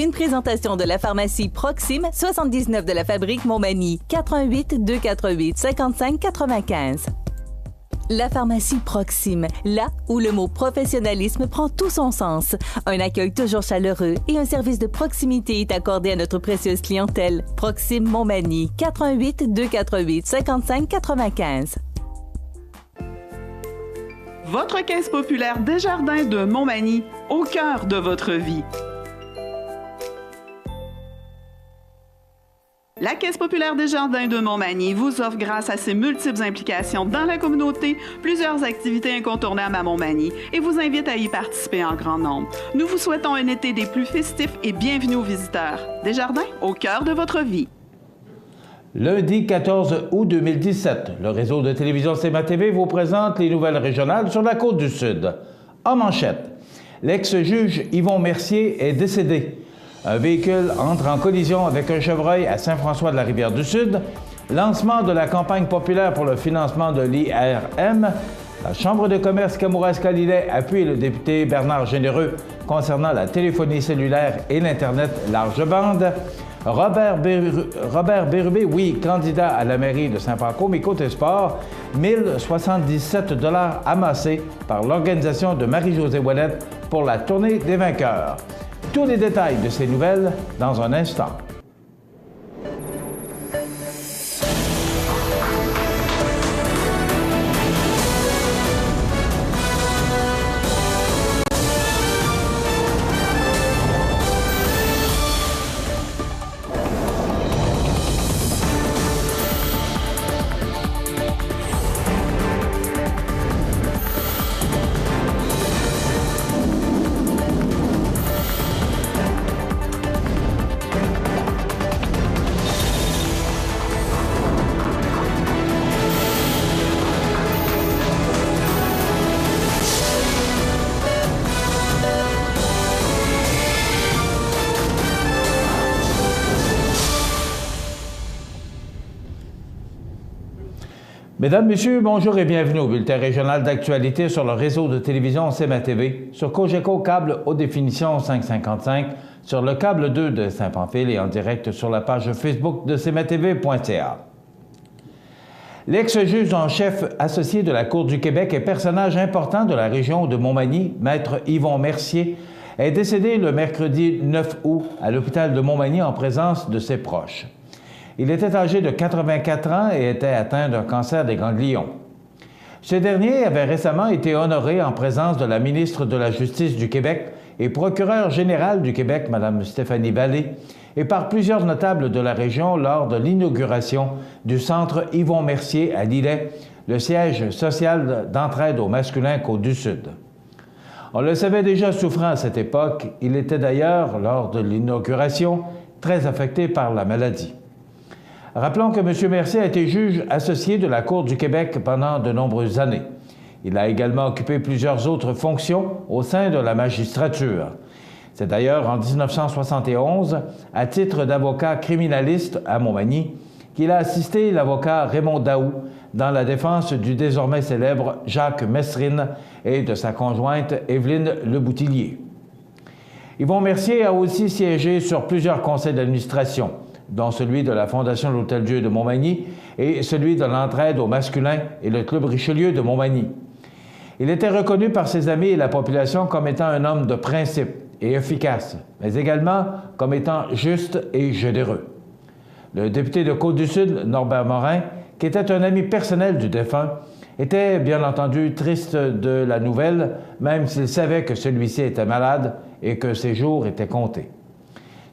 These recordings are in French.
Une présentation de la pharmacie Proxime, 79 de la Fabrique Montmagny, 88 248 55 95. La pharmacie Proxime, là où le mot professionnalisme prend tout son sens. Un accueil toujours chaleureux et un service de proximité est accordé à notre précieuse clientèle. Proxime Montmagny, 88 248 55 95. Votre caisse populaire Desjardins de Montmagny, au cœur de votre vie. La Caisse populaire Desjardins de Montmagny vous offre, grâce à ses multiples implications dans la communauté, plusieurs activités incontournables à Montmagny et vous invite à y participer en grand nombre. Nous vous souhaitons un été des plus festifs et bienvenue aux visiteurs. Desjardins, au cœur de votre vie. Lundi 14 août 2017, le réseau de télévision CMA-TV vous présente les nouvelles régionales sur la Côte-du-Sud. En manchette, l'ex-juge Yvon Mercier est décédé. Un véhicule entre en collision avec un chevreuil à Saint-François-de-la-Rivière-du-Sud. Lancement de la campagne populaire pour le financement de l'IRM. La Chambre de commerce Kamouraska-Lillet appuie le député Bernard Généreux concernant la téléphonie cellulaire et l'Internet large bande. Robert Bérubé, oui, candidat à la mairie de Saint-Paco, mais côté sport, 1077 $ amassés par l'organisation de Marie-Josée Ouellette pour la tournée des vainqueurs. Tous les détails de ces nouvelles dans un instant. Mesdames, Messieurs, bonjour et bienvenue au bulletin régional d'actualité sur le réseau de télévision CMA-TV, sur Cogeco câble haute définition 555, sur le câble 2 de Saint-Pamphile et en direct sur la page Facebook de cmatv.ca. L'ex-juge en chef associé de la Cour du Québec et personnage important de la région de Montmagny, maître Yvon Mercier, est décédé le mercredi 9 août à l'hôpital de Montmagny en présence de ses proches. Il était âgé de 84 ans et était atteint d'un cancer des ganglions. Ce dernier avait récemment été honoré en présence de la ministre de la Justice du Québec et procureure générale du Québec, Mme Stéphanie Vallée, et par plusieurs notables de la région lors de l'inauguration du Centre Yvon Mercier à Lillet, le siège social d'entraide au masculin Côte-du-Sud. On le savait déjà souffrant à cette époque, il était d'ailleurs, lors de l'inauguration, très affecté par la maladie. Rappelons que M. Mercier a été juge associé de la Cour du Québec pendant de nombreuses années. Il a également occupé plusieurs autres fonctions au sein de la magistrature. C'est d'ailleurs en 1971, à titre d'avocat criminaliste à Montmagny, qu'il a assisté l'avocat Raymond Daou dans la défense du désormais célèbre Jacques Messrine et de sa conjointe Évelyne Leboutillier. Yvon Mercier a aussi siégé sur plusieurs conseils d'administration, dont celui de la Fondation de l'Hôtel-Dieu de Montmagny et celui de l'entraide au masculin et le Club Richelieu de Montmagny. Il était reconnu par ses amis et la population comme étant un homme de principe et efficace, mais également comme étant juste et généreux. Le député de Côte-du-Sud, Norbert Morin, qui était un ami personnel du défunt, était bien entendu triste de la nouvelle, même s'il savait que celui-ci était malade et que ses jours étaient comptés.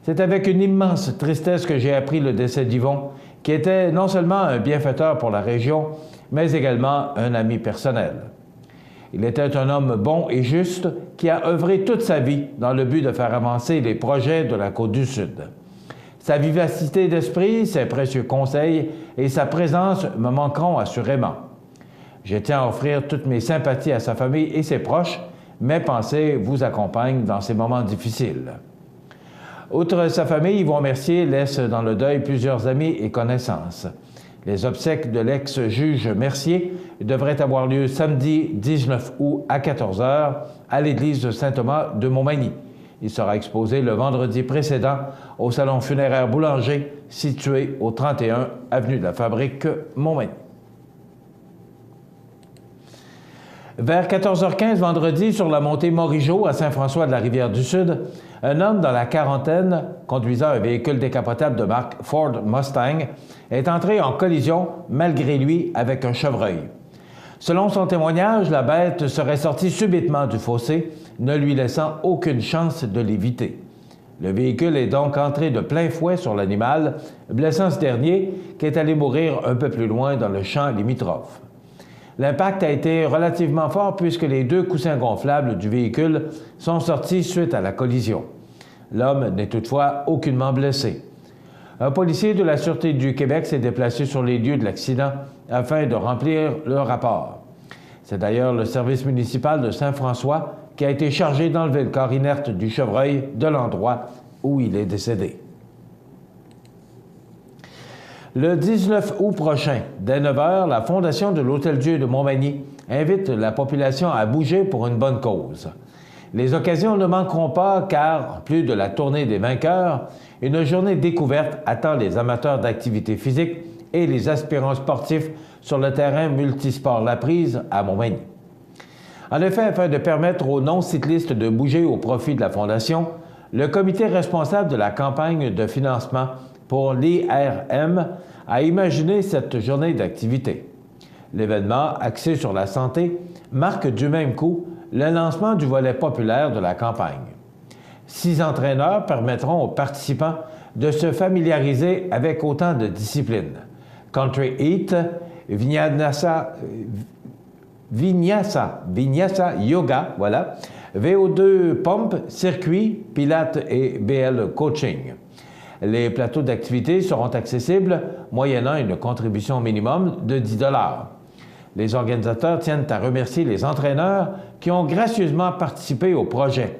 C'est avec une immense tristesse que j'ai appris le décès d'Yvon, qui était non seulement un bienfaiteur pour la région, mais également un ami personnel. Il était un homme bon et juste qui a œuvré toute sa vie dans le but de faire avancer les projets de la Côte-du-Sud. Sa vivacité d'esprit, ses précieux conseils et sa présence me manqueront assurément. Je tiens à offrir toutes mes sympathies à sa famille et ses proches. Mes pensées vous accompagnent dans ces moments difficiles. Outre sa famille, Yvon Mercier laisse dans le deuil plusieurs amis et connaissances. Les obsèques de l'ex-juge Mercier devraient avoir lieu samedi 19 août à 14 h à l'église de Saint-Thomas de Montmagny. Il sera exposé le vendredi précédent au salon funéraire Boulanger, situé au 31 avenue de la Fabrique, Montmagny. Vers 14h15 vendredi, sur la montée Morigeau à Saint-François-de-la-Rivière-du-Sud, un homme dans la quarantaine, conduisant un véhicule décapotable de marque Ford Mustang, est entré en collision, malgré lui, avec un chevreuil. Selon son témoignage, la bête serait sortie subitement du fossé, ne lui laissant aucune chance de l'éviter. Le véhicule est donc entré de plein fouet sur l'animal, blessant ce dernier, qui est allé mourir un peu plus loin dans le champ limitrophe. L'impact a été relativement fort puisque les 2 coussins gonflables du véhicule sont sortis suite à la collision. L'homme n'est toutefois aucunement blessé. Un policier de la Sûreté du Québec s'est déplacé sur les lieux de l'accident afin de remplir le rapport. C'est d'ailleurs le service municipal de Saint-François qui a été chargé d'enlever le corps inerte du chevreuil de l'endroit où il est décédé. Le 19 août prochain, dès 9h, la Fondation de l'Hôtel-Dieu de Montmagny invite la population à bouger pour une bonne cause. Les occasions ne manqueront pas car, en plus de la tournée des vainqueurs, une journée découverte attend les amateurs d'activités physiques et les aspirants sportifs sur le terrain multisport La Prise à Montmagny. En effet, afin de permettre aux non-cyclistes de bouger au profit de la Fondation, le comité responsable de la campagne de financement pour l'IRM a imaginé cette journée d'activité. L'événement, axé sur la santé, marque du même coup le lancement du volet populaire de la campagne. 6 entraîneurs permettront aux participants de se familiariser avec autant de disciplines: Country Heat, Vinyasa Yoga, voilà, VO2 Pump, Circuit, Pilates et BL Coaching. Les plateaux d'activité seront accessibles moyennant une contribution minimum de 10 $. Les organisateurs tiennent à remercier les entraîneurs qui ont gracieusement participé au projet.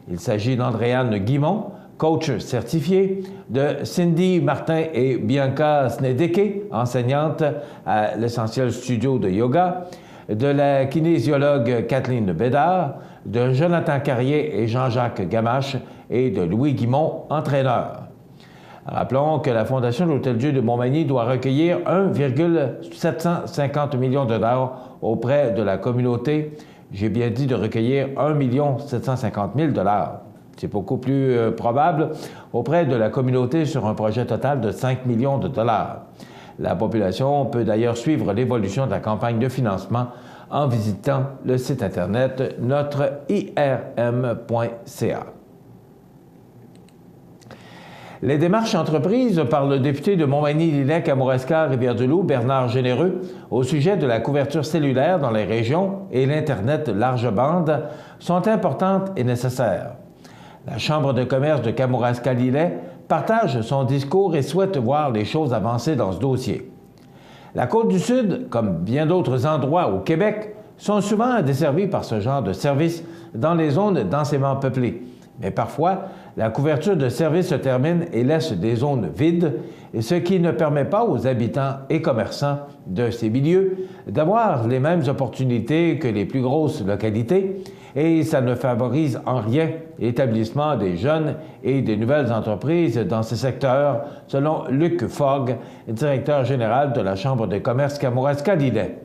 Il s'agit d'Andréane Guimont, coach certifié, de Cindy Martin et Bianca Snedeke, enseignantes à l'Essentiel Studio de Yoga, de la kinésiologue Kathleen Bédard, de Jonathan Carrier et Jean-Jacques Gamache et de Louis Guimont, entraîneur. Rappelons que la Fondation de l'Hôtel-Dieu de Montmagny doit recueillir 1,750 millions de $ auprès de la communauté. J'ai bien dit de recueillir 1,750 000 $. C'est beaucoup plus probable auprès de la communauté sur un projet total de 5 millions de $. La population peut d'ailleurs suivre l'évolution de la campagne de financement en visitant le site Internet notre-irm.ca. Les démarches entreprises par le député de Montmagny-Lillet-Kamouraska-Rivière-du-Loup, Bernard Généreux, au sujet de la couverture cellulaire dans les régions et l'Internet large bande sont importantes et nécessaires. La Chambre de commerce de Kamouraska-Lillet partage son discours et souhaite voir les choses avancer dans ce dossier. La Côte-du-Sud, comme bien d'autres endroits au Québec, sont souvent desservis par ce genre de services dans les zones densément peuplées. Mais parfois, la couverture de services se termine et laisse des zones vides, ce qui ne permet pas aux habitants et commerçants de ces milieux d'avoir les mêmes opportunités que les plus grosses localités, et ça ne favorise en rien l'établissement des jeunes et des nouvelles entreprises dans ces secteurs, selon Luc Fogg, directeur général de la Chambre de commerce Kamouraska-Lillet.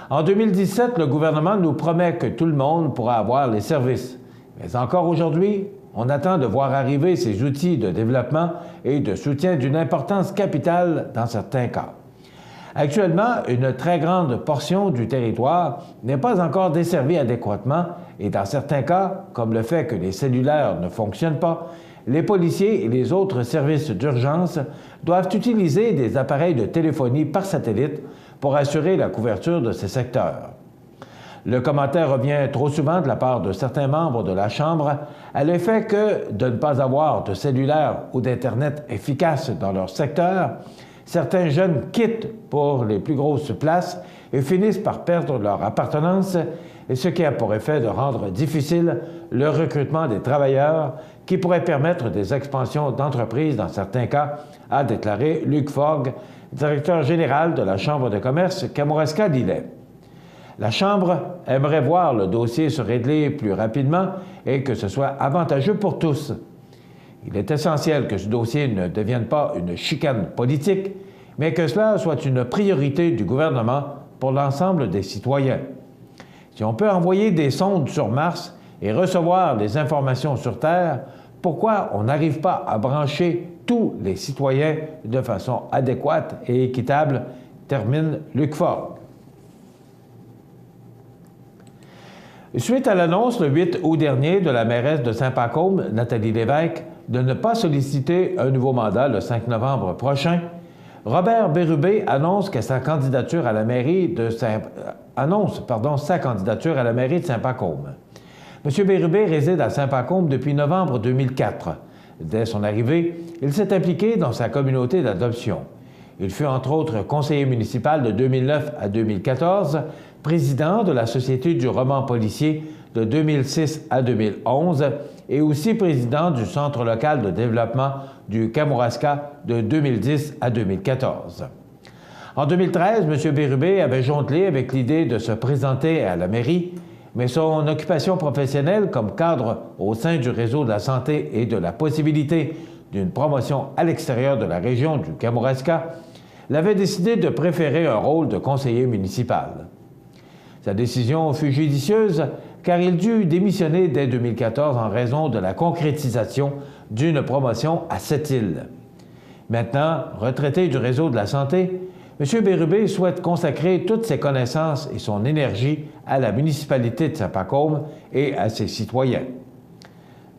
En 2017, le gouvernement nous promet que tout le monde pourra avoir les services. Mais encore aujourd'hui, on attend de voir arriver ces outils de développement et de soutien d'une importance capitale dans certains cas. Actuellement, une très grande portion du territoire n'est pas encore desservie adéquatement et dans certains cas, comme le fait que les cellulaires ne fonctionnent pas, les policiers et les autres services d'urgence doivent utiliser des appareils de téléphonie par satellite pour assurer la couverture de ces secteurs. Le commentaire revient trop souvent de la part de certains membres de la Chambre à l'effet que de ne pas avoir de cellulaire ou d'Internet efficace dans leur secteur, certains jeunes quittent pour les plus grosses places et finissent par perdre leur appartenance, et ce qui a pour effet de rendre difficile le recrutement des travailleurs qui pourrait permettre des expansions d'entreprises dans certains cas, a déclaré Luc Fogg, directeur général de la Chambre de commerce Kamouraska-Lillet. La Chambre aimerait voir le dossier se régler plus rapidement et que ce soit avantageux pour tous. Il est essentiel que ce dossier ne devienne pas une chicane politique, mais que cela soit une priorité du gouvernement pour l'ensemble des citoyens. Si on peut envoyer des sondes sur Mars et recevoir des informations sur Terre, pourquoi on n'arrive pas à brancher tous les citoyens de façon adéquate et équitable, termine Luc Fogg. Suite à l'annonce le 8 août dernier de la mairesse de Saint-Pacôme, Nathalie Lévesque, de ne pas solliciter un nouveau mandat le 5 novembre prochain, Robert Bérubé annonce sa candidature à la mairie de Saint-Pacôme. M. Bérubé réside à Saint-Pacôme depuis novembre 2004. Dès son arrivée, il s'est impliqué dans sa communauté d'adoption. Il fut entre autres conseiller municipal de 2009 à 2014, président de la Société du roman policier de 2006 à 2011 et aussi président du Centre local de développement du Kamouraska de 2010 à 2014. En 2013, M. Bérubé avait jonglé avec l'idée de se présenter à la mairie, mais son occupation professionnelle comme cadre au sein du réseau de la santé et de la possibilité d'une promotion à l'extérieur de la région du Kamouraska l'avait décidé de préférer un rôle de conseiller municipal. Sa décision fut judicieuse car il dut démissionner dès 2014 en raison de la concrétisation d'une promotion à Sept-Îles. Maintenant, retraité du réseau de la santé, M. Bérubé souhaite consacrer toutes ses connaissances et son énergie à la municipalité de Saint-Pacôme et à ses citoyens.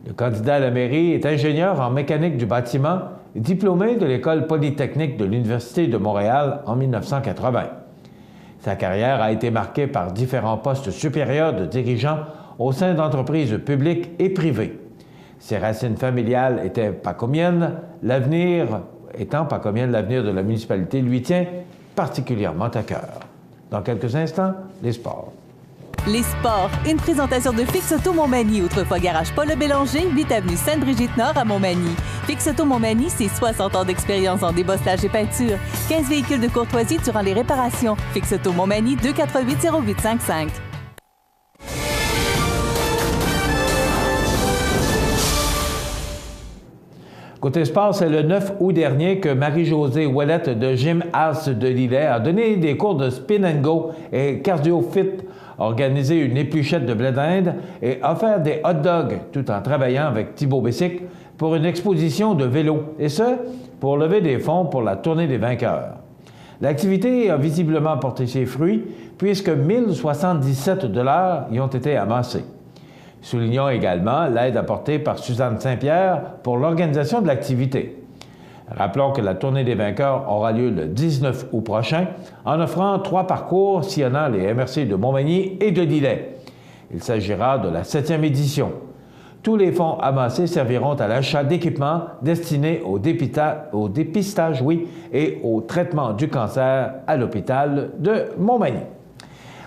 Le candidat à la mairie est ingénieur en mécanique du bâtiment, diplômé de l'École polytechnique de l'Université de Montréal en 1980. Sa carrière a été marquée par différents postes supérieurs de dirigeants au sein d'entreprises publiques et privées. Ses racines familiales étaient pacomiennes, l'avenir de la municipalité lui tient particulièrement à cœur. Dans quelques instants, les sports. Les sports, une présentation de Fix Auto Montmagny, autrefois garage Paul Bélanger, 8 avenue Sainte-Brigitte-Nord à Montmagny. Fix Auto Montmagny, c'est 60 ans d'expérience en débosselage et peinture. 15 véhicules de courtoisie durant les réparations. Fix Auto Montmagny, 248-0855. Côté sport, c'est le 9 août dernier que Marie-Josée Ouellette de Gym House de Lillet a donné des cours de spin and go et cardio fit, organisé une épluchette de blé d'Inde et offert des hot dogs tout en travaillant avec Thibaut Bessic pour une exposition de vélo, et ce, pour lever des fonds pour la Tournée des vainqueurs. L'activité a visiblement porté ses fruits puisque 1077 $ y ont été amassés. Soulignons également l'aide apportée par Suzanne Saint-Pierre pour l'organisation de l'activité. Rappelons que la Tournée des vainqueurs aura lieu le 19 août prochain en offrant 3 parcours sillonnant les MRC de Montmagny et de Lillet. Il s'agira de la 7e édition. Tous les fonds amassés serviront à l'achat d'équipements destinés au dépistage et au traitement du cancer à l'hôpital de Montmagny.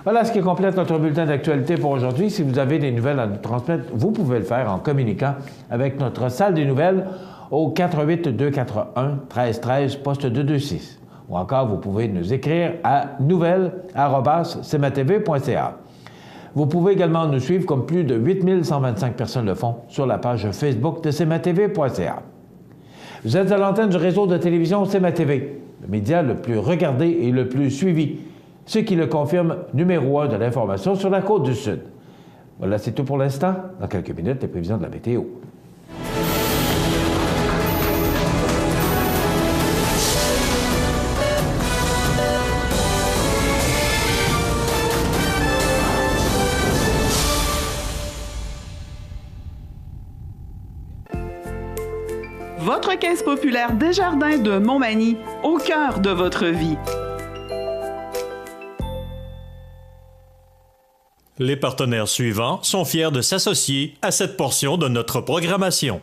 Voilà ce qui complète notre bulletin d'actualité pour aujourd'hui. Si vous avez des nouvelles à nous transmettre, vous pouvez le faire en communiquant avec notre salle des nouvelles au 48241-1313, poste 226. Ou encore, vous pouvez nous écrire à nouvelles@cmatv.ca. Vous pouvez également nous suivre comme plus de 8125 personnes le font sur la page Facebook de cmatv.ca. Vous êtes à l'antenne du réseau de télévision CMA-TV, le média le plus regardé et le plus suivi, ce qui le confirme numéro 1 de l'information sur la Côte-du-Sud. Voilà, c'est tout pour l'instant. Dans quelques minutes, les prévisions de la météo. Votre caisse populaire Desjardins de Montmagny, au cœur de votre vie. Les partenaires suivants sont fiers de s'associer à cette portion de notre programmation.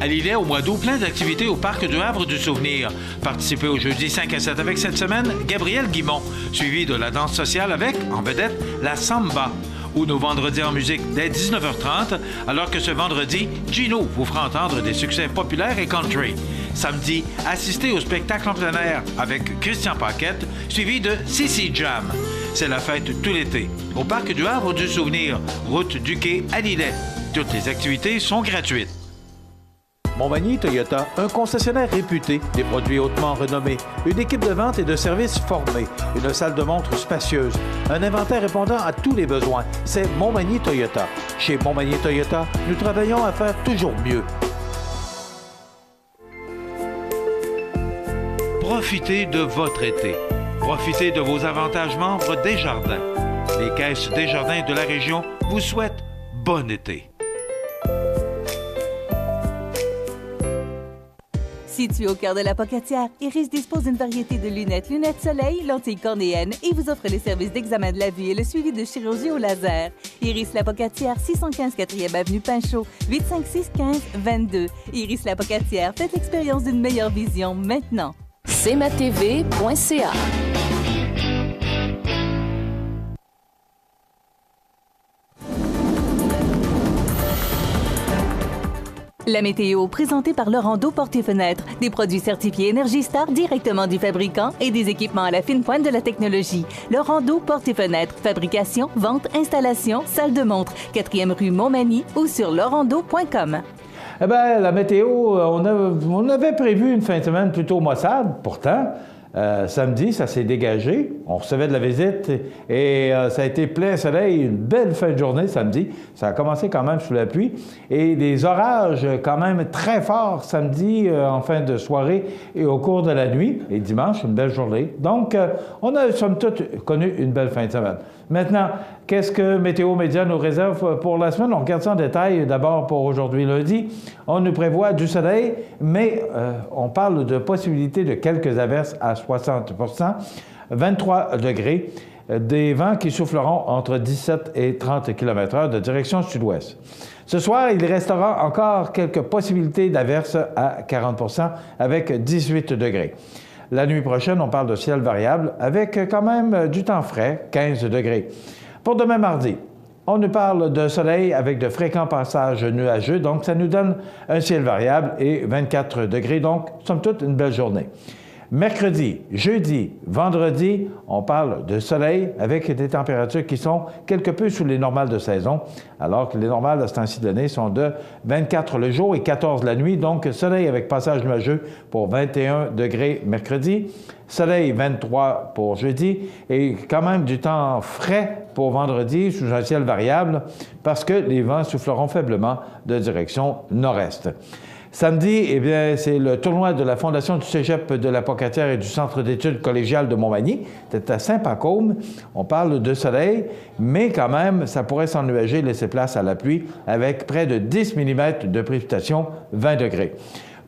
À Lillet, au mois d'août, plein d'activités au Parc du Havre du Souvenir. Participez au jeudi 5 à 7 avec cette semaine Gabriel Guimont, suivi de la danse sociale avec, en vedette, la Samba. Ou nos vendredis en musique dès 19h30, alors que ce vendredi, Gino vous fera entendre des succès populaires et country. Samedi, assistez au spectacle en plein air avec Christian Paquette, suivi de Sissi Jam. C'est la fête tout l'été. Au Parc du Havre du Souvenir, route du Quai à Lillet. Toutes les activités sont gratuites. Montmagny Toyota, un concessionnaire réputé, des produits hautement renommés, une équipe de vente et de services formée, une salle de montre spacieuse, un inventaire répondant à tous les besoins. C'est Montmagny Toyota. Chez Montmagny Toyota, nous travaillons à faire toujours mieux. Profitez de votre été. Profitez de vos avantages membres Desjardins. Les caisses Desjardins de la région vous souhaitent bon été. Situé au cœur de la Pocatière, Iris dispose d'une variété de lunettes soleil, lentilles cornéennes et vous offre les services d'examen de la vue et le suivi de chirurgie au laser. Iris la Pocatière, 615 4e avenue Pinchot, 856-15-22. Iris la Pocatière, faites l'expérience d'une meilleure vision maintenant. cmatv.ca. La météo, présentée par Laurando Portes et Fenêtres. Des produits certifiés Énergie Star directement du fabricant et des équipements à la fine pointe de la technologie. Laurando Portes et Fenêtres. Fabrication, vente, installation, salle de montre. 4e rue Montmagny ou sur laurando.com. Eh bien, la météo, on avait prévu une fin de semaine plutôt maussade. Pourtant, samedi, ça s'est dégagé. On recevait de la visite et ça a été plein soleil, une belle fin de journée samedi. Ça a commencé quand même sous la pluie et des orages quand même très forts samedi en fin de soirée et au cours de la nuit. Et dimanche, une belle journée. Donc, on a somme toute connu une belle fin de semaine. Maintenant, qu'est-ce que Météo Média nous réserve pour la semaine? On regarde ça en détail. D'abord, pour aujourd'hui lundi, on nous prévoit du soleil, mais on parle de possibilité de quelques averses à 60 23 degrés, des vents qui souffleront entre 17 et 30 km/h de direction sud-ouest. Ce soir, il restera encore quelques possibilités d'averses à 40 avec 18 degrés. La nuit prochaine, on parle de ciel variable avec quand même du temps frais, 15 degrés. Pour demain mardi, on nous parle de soleil avec de fréquents passages nuageux, donc ça nous donne un ciel variable et 24 degrés, donc somme toute une belle journée. Mercredi, jeudi, vendredi, on parle de soleil avec des températures qui sont quelque peu sous les normales de saison, alors que les normales à ce temps-ci de l'année sont de 24 le jour et 14 la nuit. Donc, soleil avec passage nuageux pour 21 degrés mercredi, soleil 23 pour jeudi et quand même du temps frais pour vendredi sous un ciel variable parce que les vents souffleront faiblement de direction nord-est. Samedi, eh bien, c'est le tournoi de la Fondation du Cégep de la Pocatière et du Centre d'études collégiales de Montmagny. C'est à Saint-Pacôme. On parle de soleil, mais quand même, ça pourrait s'ennuager, laisser place à la pluie avec près de 10 mm de précipitation, 20 degrés.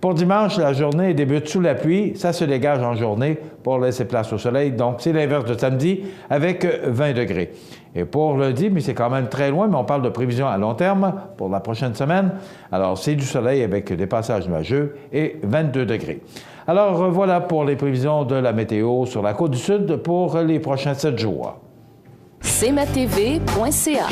Pour dimanche, la journée débute sous la pluie. Ça se dégage en journée pour laisser place au soleil. Donc, c'est l'inverse de samedi avec 20 degrés. Et pour lundi, mais c'est quand même très loin, mais on parle de prévisions à long terme pour la prochaine semaine. Alors, c'est du soleil avec des passages nuageux et 22 degrés. Alors, voilà pour les prévisions de la météo sur la Côte-du-Sud pour les prochains 7 jours. cmatv.ca.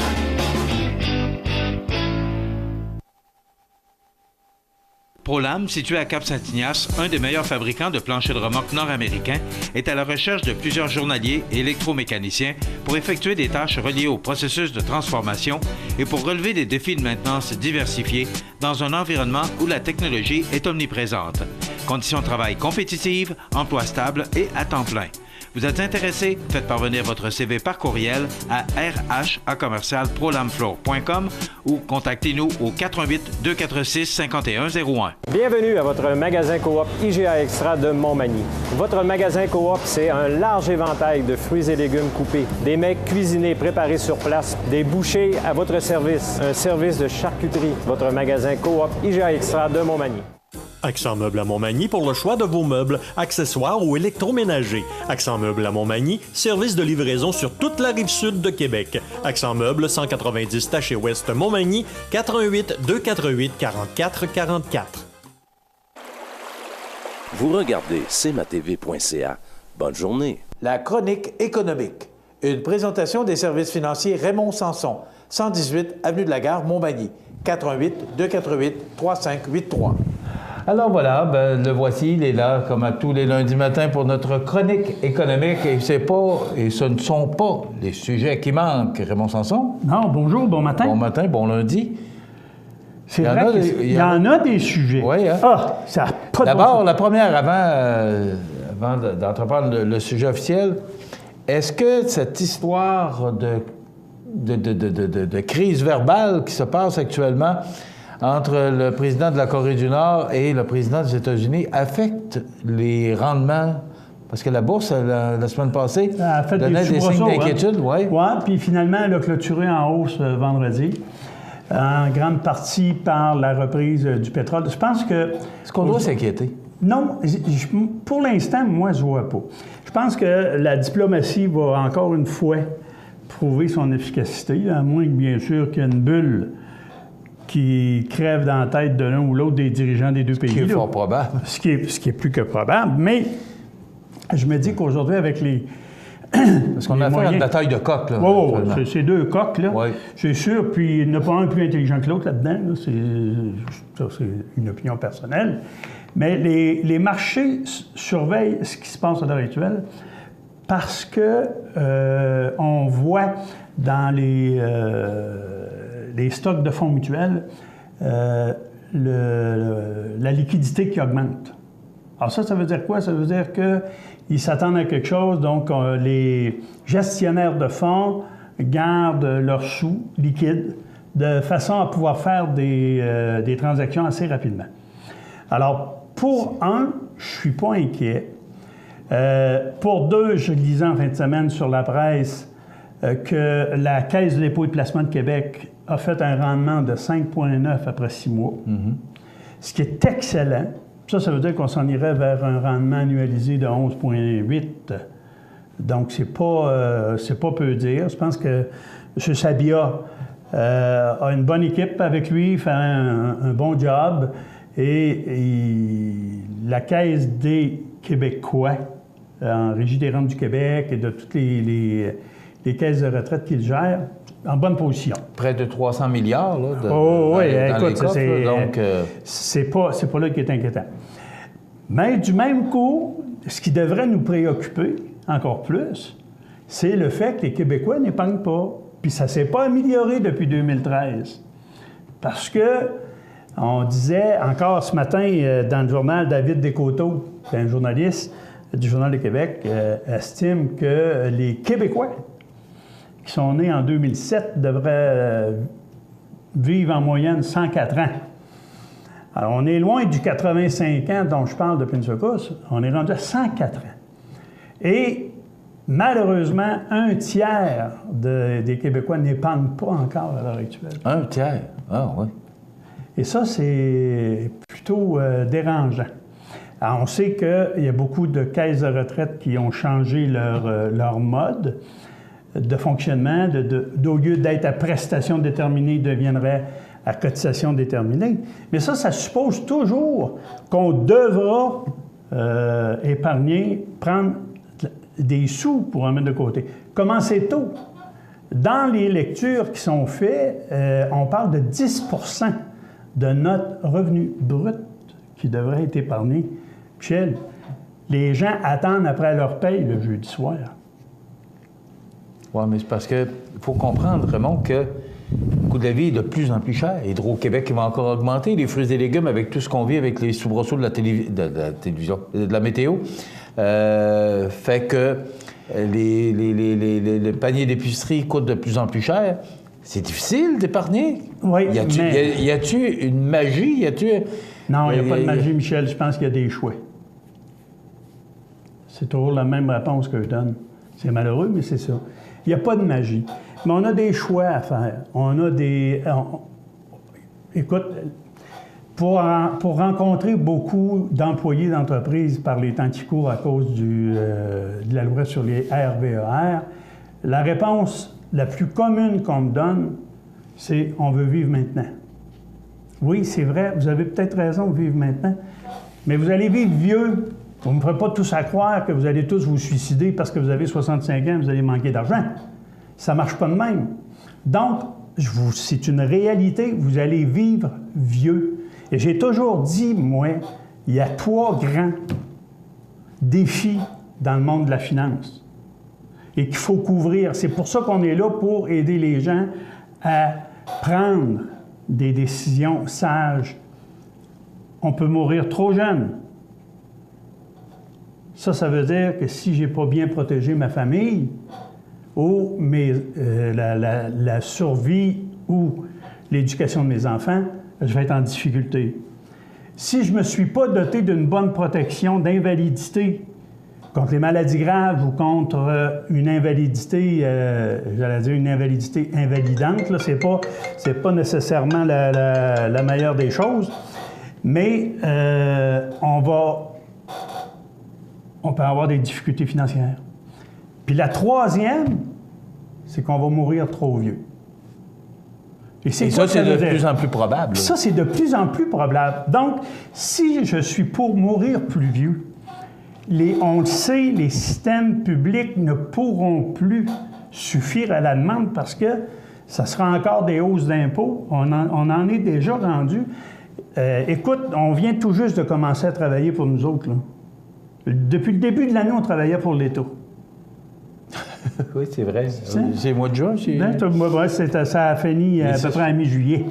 ProLam, situé à Cap-Saint-Ignace, un des meilleurs fabricants de planchers de remorque nord-américains, est à la recherche de plusieurs journaliers et électromécaniciens pour effectuer des tâches reliées au processus de transformation et pour relever des défis de maintenance diversifiés dans un environnement où la technologie est omniprésente. Conditions de travail compétitives, emploi stable et à temps plein. Vous êtes intéressé? Faites parvenir votre CV par courriel à rh@prolamfloor.com ou contactez-nous au 88 246 5101. Bienvenue à votre magasin Coop IGA Extra de Montmagny. Votre magasin Coop, c'est un large éventail de fruits et légumes coupés, des mets cuisinés préparés sur place, des bouchées à votre service, un service de charcuterie. Votre magasin Coop IGA Extra de Montmagny. Accent Meubles à Montmagny pour le choix de vos meubles, accessoires ou électroménagers. Accent Meubles à Montmagny, service de livraison sur toute la rive sud de Québec. Accent Meubles, 190 Taché Ouest Montmagny, 418 248 44 44. Vous regardez cmatv.ca. Bonne journée. La chronique économique. Une présentation des services financiers Raymond Sanson, 118 Avenue de la Gare, Montmagny, 418 248 3583. Alors voilà, ben, le voici, il est là, comme à tous les lundis matins, pour notre chronique économique. Et ce ne sont pas les sujets qui manquent, Raymond Sanson. Non, bonjour, bon matin. Bon matin, bon lundi. C'est vrai qu'il y en a des sujets. Oui, hein? Ah, ça n'a pas de D'abord, la première, avant d'entreprendre le sujet officiel, est-ce que cette histoire de crise verbale qui se passe actuellement entre le président de la Corée du Nord et le président des États-Unis affecte les rendements? Parce que la bourse, la semaine passée, donnait des signes d'inquiétude. Oui, puis finalement, elle a clôturé en hausse vendredi, en grande partie par la reprise du pétrole. Je pense que... Est-ce qu'on doit s'inquiéter? Non, pour l'instant, moi, je ne vois pas. Je pense que la diplomatie va encore une fois prouver son efficacité, à moins que, bien sûr, qu'il y ait une bulle qui crève dans la tête de l'un ou l'autre des dirigeants des deux pays. Ce qui est fort probable. Ce qui est plus que probable. Mais je me dis qu'aujourd'hui, avec les... Parce qu'on a affaire à une bataille de coqs, là. Oui, c'est deux coqs, là. Oui. C'est sûr, puis il n'y en a pas un plus intelligent que l'autre là-dedans. Là. C'est une opinion personnelle. Mais les marchés surveillent ce qui se passe à l'heure actuelle parce que on voit dans les stocks de fonds mutuels la liquidité qui augmente. Alors ça veut dire quoi? Ça veut dire qu'ils s'attendent à quelque chose. Donc, les gestionnaires de fonds gardent leurs sous liquides de façon à pouvoir faire des transactions assez rapidement. Alors, pour un, je ne suis pas inquiet. Pour deux, je lisais en fin de semaine sur la presse que la Caisse de dépôt et de placement de Québec a fait un rendement de 5,9 après 6 mois, ce qui est excellent. Ça veut dire qu'on s'en irait vers un rendement annualisé de 11,8. Donc, c'est pas peu dire. Je pense que M. Sabia a une bonne équipe avec lui, il fait un bon job. Et la Caisse des Québécois, en Régie des rentes du Québec et de toutes les caisses de retraite qu'il gère, en bonne position. Près de 300 milliards, là, écoute, c'est pas là qui est inquiétant. Mais du même coup, ce qui devrait nous préoccuper encore plus, c'est le fait que les Québécois n'épargnent pas. Puis ça ne s'est pas amélioré depuis 2013. Parce que on disait encore ce matin dans le journal, David Descoteaux, un journaliste du Journal de Québec, estime que les Québécois qui sont nés en 2007 devraient vivre en moyenne 104 ans. Alors, on est loin du 85 ans dont je parle depuis une secousse. On est rendu à 104 ans. Et malheureusement, un tiers des Québécois n'épargnent pas encore à l'heure actuelle. Un tiers? Ah oui. Et ça, c'est plutôt dérangeant. Alors, on sait qu'il y a beaucoup de caisses de retraite qui ont changé leur mode de fonctionnement. Au lieu d'être à prestation déterminée, ils deviendraient à cotisation déterminée. Mais ça suppose toujours qu'on devra épargner, prendre des sous pour en mettre de côté. Commencez tôt. Dans les lectures qui sont faites, on parle de 10 % de notre revenu brut qui devrait être épargné. Michel, les gens attendent après leur paye le jeudi soir. Oui, mais c'est parce qu'il faut comprendre, Raymond, que le coût de la vie est de plus en plus cher. Hydro-Québec qui va encore augmenter. Les fruits et légumes, avec tout ce qu'on vit avec les soubresauts de la télévision, de la météo, fait que les paniers d'épicerie coûtent de plus en plus cher. C'est difficile d'épargner. Oui, Y a-tu une magie? Non, il n'y a pas de magie, Michel. Je pense qu'il y a des choix. C'est toujours la même réponse que je donne. C'est malheureux, mais c'est ça. Il n'y a pas de magie. Mais on a des choix à faire. On a des... Écoute, pour rencontrer beaucoup d'employés d'entreprises par les temps qui courent à cause de la loi sur les RVER, la réponse la plus commune qu'on me donne, c'est « on veut vivre maintenant ». Oui, c'est vrai, vous avez peut-être raison de vivre maintenant, mais vous allez vivre vieux. Vous ne me ferez pas tous à croire que vous allez tous vous suicider parce que vous avez 65 ans et vous allez manquer d'argent. Ça ne marche pas de même. Donc, c'est une réalité, vous allez vivre vieux. Et j'ai toujours dit, moi, il y a 3 grands défis dans le monde de la finance et qu'il faut couvrir. C'est pour ça qu'on est là, pour aider les gens à prendre des décisions sages. On peut mourir trop jeune. Ça veut dire que si je n'ai pas bien protégé ma famille ou la survie ou l'éducation de mes enfants, je vais être en difficulté. Si je ne me suis pas doté d'une bonne protection d'invalidité contre les maladies graves ou contre une invalidité, j'allais dire une invalidité invalidante, là, c'est pas nécessairement la meilleure des choses, mais on peut avoir des difficultés financières. Puis la troisième, c'est qu'on va mourir trop vieux. Et ça, c'est de plus en plus probable. Ça, c'est de plus en plus probable. Donc, si je suis pour mourir plus vieux, on le sait, les systèmes publics ne pourront plus suffire à la demande parce que ça sera encore des hausses d'impôts. On en est déjà rendu. Écoute, on vient tout juste de commencer à travailler pour nous autres, là. Depuis le début de l'année, on travaillait pour l'État. Oui, c'est vrai. C'est le mois de juin? Ça a fini à peu près à mi-juillet,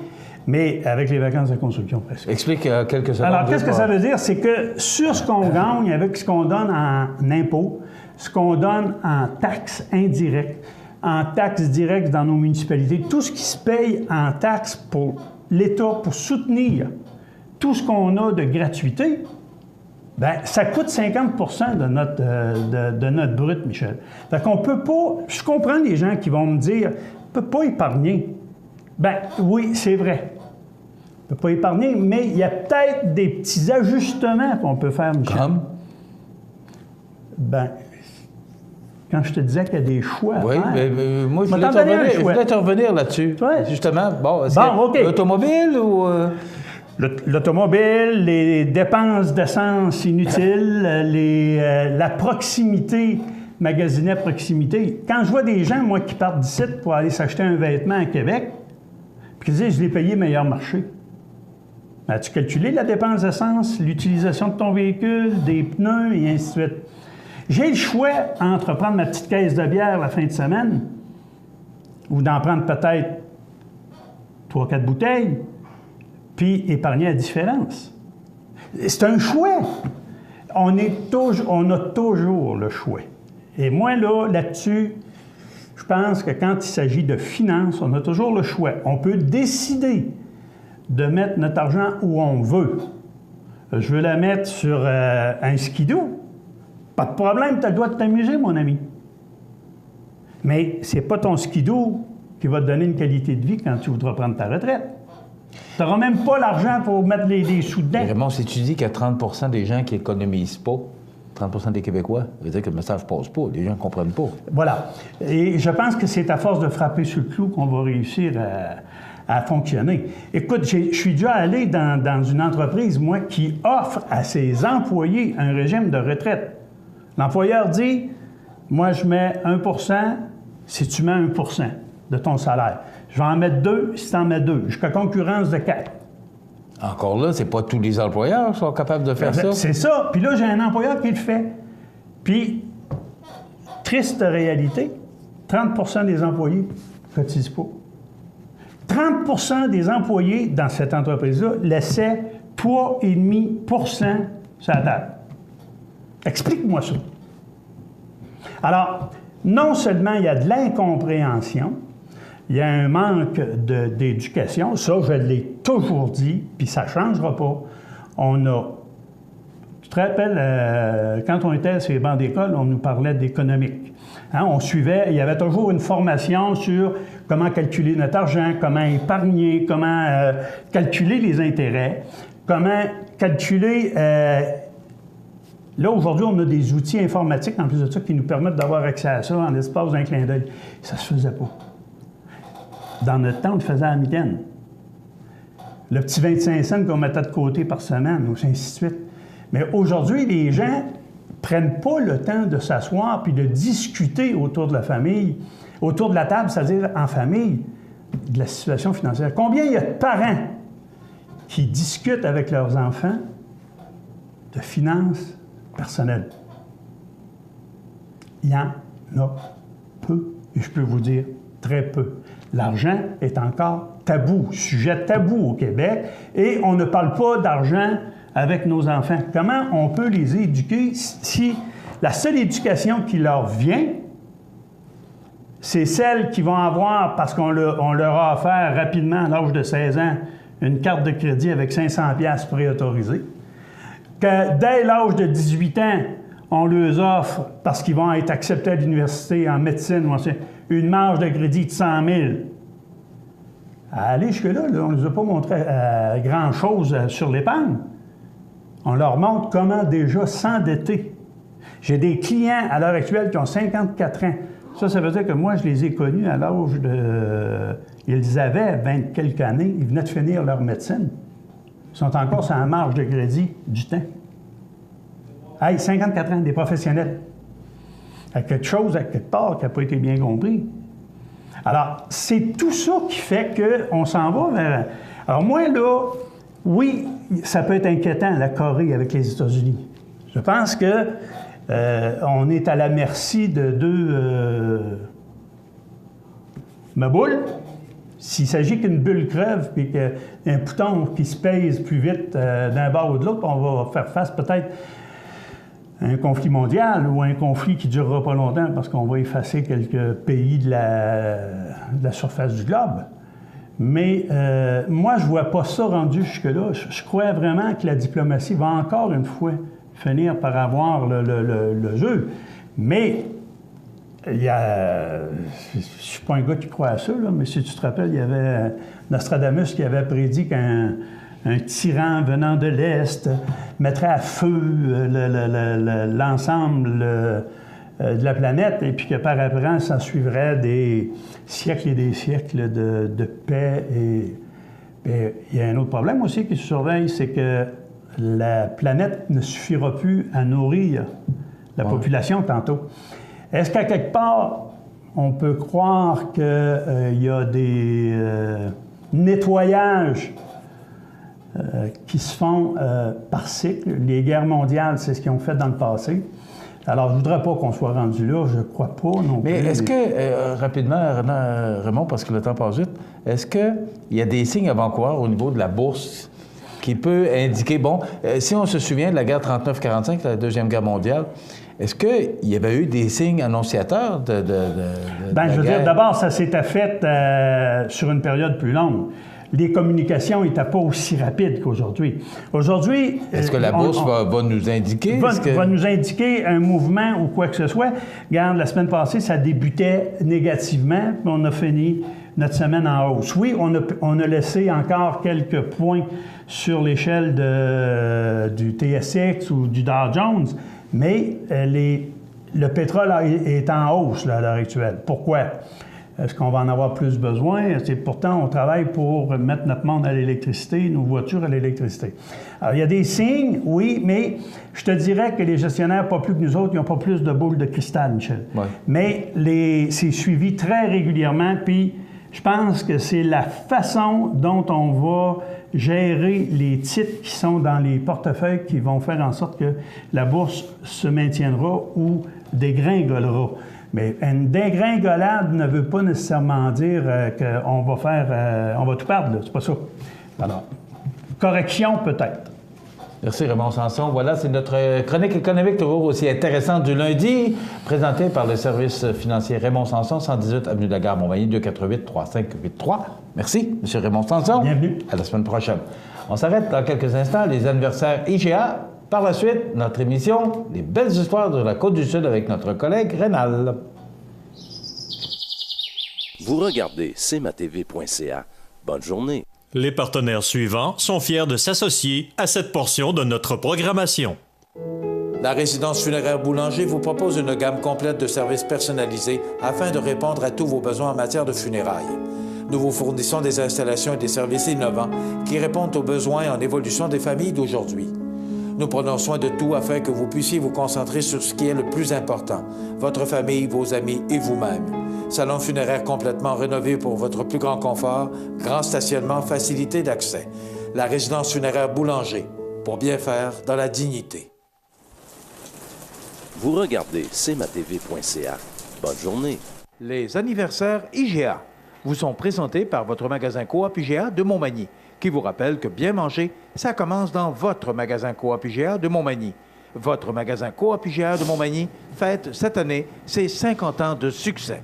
mais avec les vacances de construction presque. Explique quelques secondes. Alors, qu'est-ce que ça veut dire? C'est que sur ce qu'on gagne, avec ce qu'on donne en impôts, ce qu'on donne en taxes indirectes, en taxes directes dans nos municipalités, tout ce qui se paye en taxes pour l'État, pour soutenir tout ce qu'on a de gratuité, bien, ça coûte 50 de notre brut, Michel. Fait qu'on peut pas... Je comprends les gens qui vont me dire « on ne peut pas épargner ». Bien, oui, c'est vrai. On ne peut pas épargner, mais il y a peut-être des petits ajustements qu'on peut faire, Michel. Comme? Bien, quand je te disais qu'il y a des choix à faire... Oui, moi, je voulais te revenir là-dessus. Ouais. Justement, OK. L'automobile ou... L'automobile, les dépenses d'essence inutiles, la proximité, magasiner à proximité. Quand je vois des gens, moi, qui partent d'ici pour aller s'acheter un vêtement à Québec, puis qui disent « je l'ai payé meilleur marché ». As-tu calculé la dépense d'essence, l'utilisation de ton véhicule, des pneus et ainsi de suite? J'ai le choix entre prendre ma petite caisse de bière la fin de semaine ou d'en prendre peut-être 3-4 bouteilles, puis épargner la différence. C'est un choix. On a toujours le choix. Et moi, là-dessus, je pense que quand il s'agit de finances, on a toujours le choix. On peut décider de mettre notre argent où on veut. Je veux la mettre sur un skidoo. Pas de problème, tu as le droit de t'amuser, mon ami. Mais c'est pas ton skidoo qui va te donner une qualité de vie quand tu voudras prendre ta retraite. Tu n'auras même pas l'argent pour mettre des sous dedans. Raymond, si tu dis qu'il y a 30 des gens qui n'économisent pas, 30 des Québécois, ça veut dire que le message ne passe pas, les gens ne comprennent pas. Voilà. Et je pense que c'est à force de frapper sur le clou qu'on va réussir à fonctionner. Écoute, je suis déjà allé dans une entreprise, moi, qui offre à ses employés un régime de retraite. L'employeur dit, moi, je mets 1 si tu mets 1 de ton salaire. Je vais en mettre 2 si tu en mets 2, jusqu'à concurrence de 4. Encore là, c'est pas tous les employeurs qui sont capables de faire ça. C'est ça. Puis là, j'ai un employeur qui le fait. Puis, triste réalité, 30 des employés ne cotisent pas. 30 des employés dans cette entreprise-là laissaient 3,5 sur la table. Explique-moi ça. Alors, non seulement il y a de l'incompréhension, il y a un manque d'éducation. Ça, je l'ai toujours dit, puis ça ne changera pas. Tu te rappelles, quand on était sur les bancs d'école, on nous parlait d'économique. Hein, on suivait, il y avait toujours une formation sur comment calculer notre argent, comment épargner, comment calculer les intérêts, comment calculer... Là, aujourd'hui, on a des outils informatiques, en plus de ça, qui nous permettent d'avoir accès à ça en l'espace d'un clin d'œil. Ça ne se faisait pas. Dans notre temps, on le faisait à la mitaine. Le petit 25 cents qu'on mettait de côté par semaine, ou ainsi de suite. Mais aujourd'hui, les gens ne prennent pas le temps de s'asseoir puis de discuter autour de la famille, autour de la table, c'est-à-dire en famille, de la situation financière. Combien il y a de parents qui discutent avec leurs enfants de finances personnelles. Il y en a peu, et je peux vous dire très peu. L'argent est encore tabou, sujet tabou au Québec, et on ne parle pas d'argent avec nos enfants. Comment on peut les éduquer si la seule éducation qui leur vient, c'est celle qu'ils vont avoir parce qu'on leur a offert rapidement à l'âge de 16 ans une carte de crédit avec 500$ préautorisée, que dès l'âge de 18 ans, on leur offre, parce qu'ils vont être acceptés à l'université en médecine, une marge de crédit de 100 000. À aller jusque-là, on ne nous a pas montré grand-chose sur l'épargne. On leur montre comment déjà s'endetter. J'ai des clients à l'heure actuelle qui ont 54 ans. Ça veut dire que moi, je les ai connus à l'âge de... Ils avaient 20 quelques années, ils venaient de finir leur médecine. Ils sont encore sur la marge de crédit du temps. Hey, 54 ans, des professionnels. Il y a quelque chose, à quelque part, qui n'a pas été bien compris. Alors, c'est tout ça qui fait qu'on s'en va vers... Alors moi, là, oui, ça peut être inquiétant, la Corée avec les États-Unis. Je pense que on est à la merci de deux maboules. S'il s'agit qu'une bulle crève et qu'un bouton qui se pèse plus vite d'un bord ou de l'autre, on va faire face peut-être à un conflit mondial ou un conflit qui ne durera pas longtemps parce qu'on va effacer quelques pays de la surface du globe. Mais moi, je ne vois pas ça rendu jusque-là. Je crois vraiment que la diplomatie va encore une fois finir par avoir le jeu. Mais il y a... Je ne suis pas un gars qui croit à ça, là, mais si tu te rappelles, il y avait Nostradamus qui avait prédit qu'un tyran venant de l'Est mettrait à feu l'ensemble de la planète et puis que par après, ça suivrait des siècles et des siècles de paix. Et il y a un autre problème aussi qui se surveille, c'est que la planète ne suffira plus à nourrir la population tantôt. Est-ce qu'à quelque part, on peut croire qu'il y a des nettoyages qui se font par cycle? Les guerres mondiales, c'est ce qu'ils ont fait dans le passé. Alors, je ne voudrais pas qu'on soit rendu là, je ne crois pas non plus. Mais est-ce que, rapidement, Raymond, parce que le temps passe vite, est-ce qu'il y a des signes avant-coureurs au niveau de la bourse qui peut indiquer, bon, si on se souvient de la guerre 39-45, la Deuxième Guerre mondiale, est-ce qu'il y avait eu des signes annonciateurs de Bien, je veux dire, d'abord, ça s'était fait sur une période plus longue. Les communications n'étaient pas aussi rapides qu'aujourd'hui. Aujourd'hui... Est-ce que la bourse va nous indiquer? Va nous indiquer un mouvement ou quoi que ce soit. Regarde, la semaine passée, ça débutait négativement, puis on a fini notre semaine en hausse. Oui, on a laissé encore quelques points sur l'échelle du TSX ou du Dow Jones, mais le pétrole est en hausse là, à l'heure actuelle. Pourquoi? Est-ce qu'on va en avoir plus besoin? Pourtant, on travaille pour mettre notre monde à l'électricité, nos voitures à l'électricité. Alors, il y a des signes, oui, mais je te dirais que les gestionnaires, pas plus que nous autres, ils n'ont pas plus de boules de cristal, Michel. Ouais. Mais c'est suivi très régulièrement, puis je pense que c'est la façon dont on va gérer les titres qui sont dans les portefeuilles qui vont faire en sorte que la bourse se maintiendra ou dégringolera. Mais une dégringolade ne veut pas nécessairement dire qu'on va faire... on va tout perdre, là. C'est pas ça. Alors, correction peut-être. Merci Raymond Sanson. Voilà, c'est notre chronique économique toujours aussi intéressante du lundi, présentée par le service financier Raymond Sanson, 118 avenue de la Gare Montmagny, 248-3583. Merci, M. Raymond Sanson. Bienvenue. À la semaine prochaine. On s'arrête dans quelques instants, les anniversaires IGA. Par la suite, notre émission, les belles histoires de la Côte-du-Sud avec notre collègue Rénal. Vous regardez cmatv.ca. Bonne journée. Les partenaires suivants sont fiers de s'associer à cette portion de notre programmation. La résidence funéraire Boulanger vous propose une gamme complète de services personnalisés afin de répondre à tous vos besoins en matière de funérailles. Nous vous fournissons des installations et des services innovants qui répondent aux besoins en évolution des familles d'aujourd'hui. Nous prenons soin de tout afin que vous puissiez vous concentrer sur ce qui est le plus important, votre famille, vos amis et vous-même. Salon funéraire complètement rénové pour votre plus grand confort, grand stationnement, facilité d'accès. la résidence funéraire Boulanger, pour bien faire dans la dignité. Vous regardez cmatv.ca. Bonne journée. Les anniversaires IGA vous sont présentés par votre magasin Coop IGA de Montmagny, qui vous rappelle que bien manger, ça commence dans votre magasin Coop IGA de Montmagny. Votre magasin Coop IGA de Montmagny fête cette année ses 50 ans de succès.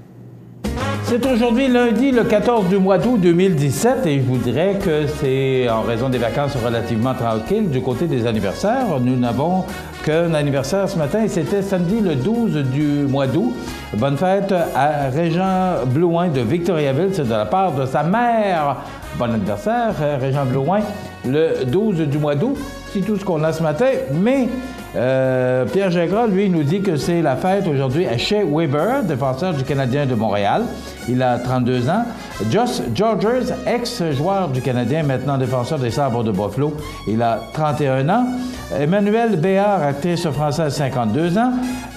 C'est aujourd'hui lundi, le 14 du mois d'août 2017, et je vous dirais que c'est en raison des vacances relativement tranquilles du côté des anniversaires. Nous n'avons qu'un anniversaire ce matin, et c'était samedi le 12 du mois d'août. Bonne fête à Régent Blouin de Victoriaville, c'est de la part de sa mère. Bon anniversaire, Régent Blouin, le 12 du mois d'août. C'est tout ce qu'on a ce matin, mais Pierre Gingras, lui, nous dit que c'est la fête aujourd'hui à Shea Weber, défenseur du Canadien de Montréal. Il a 32 ans. Josh Georges, ex-joueur du Canadien, maintenant défenseur des Sabres de Buffalo. Il a 31 ans. Emmanuel Béard, actrice française, 52 ans.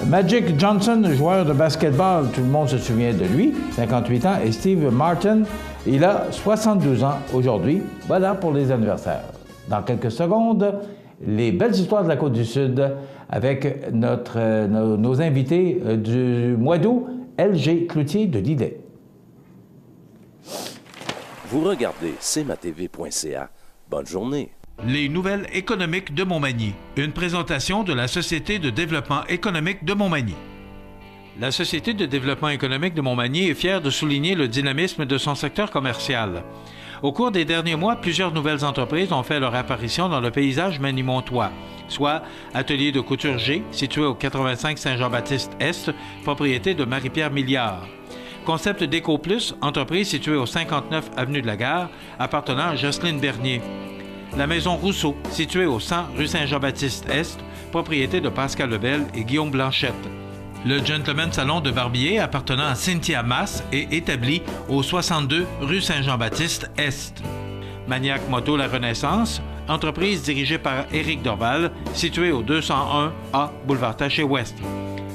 Magic Johnson, joueur de basketball, tout le monde se souvient de lui, 58 ans. Et Steve Martin, il a 72 ans aujourd'hui. Voilà pour les anniversaires. Dans quelques secondes, les belles histoires de la Côte-du-Sud avec nos invités du mois d'août, LG Cloutier de Lillet. Vous regardez cmatv.ca. Bonne journée. Les nouvelles économiques de Montmagny. Une présentation de la Société de développement économique de Montmagny. La Société de développement économique de Montmagny est fière de souligner le dynamisme de son secteur commercial. Au cours des derniers mois, plusieurs nouvelles entreprises ont fait leur apparition dans le paysage manimontois, soit Atelier de couture G, situé au 85 Saint-Jean-Baptiste-Est, propriété de Marie-Pierre Milliard. Concept Déco Plus, entreprise située au 59 Avenue de la Gare, appartenant à Jocelyne Bernier. La Maison Rousseau, située au 100 rue Saint-Jean-Baptiste-Est, propriété de Pascal Lebel et Guillaume Blanchette. Le Gentleman Salon de Barbier, appartenant à Cynthia Masse et établi au 62 rue Saint-Jean-Baptiste-Est. Maniac Moto La Renaissance, entreprise dirigée par Éric Dorval, située au 201A boulevard Taché-Ouest.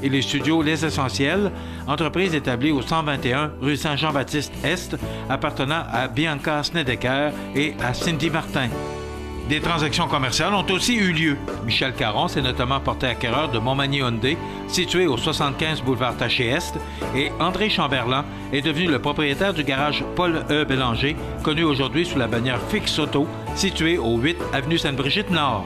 Et les studios Les Essentiels, entreprise établie au 121 rue Saint-Jean-Baptiste-Est, appartenant à Bianca Snedeker et à Cindy Martin. Des transactions commerciales ont aussi eu lieu. Michel Caron s'est notamment porté acquéreur de Montmagny Hyundai, situé au 75 boulevard Taché-Est, et André Chamberlain est devenu le propriétaire du garage Paul E. Bélanger, connu aujourd'hui sous la bannière Fix Auto, situé au 8 avenue Sainte-Brigitte-Nord.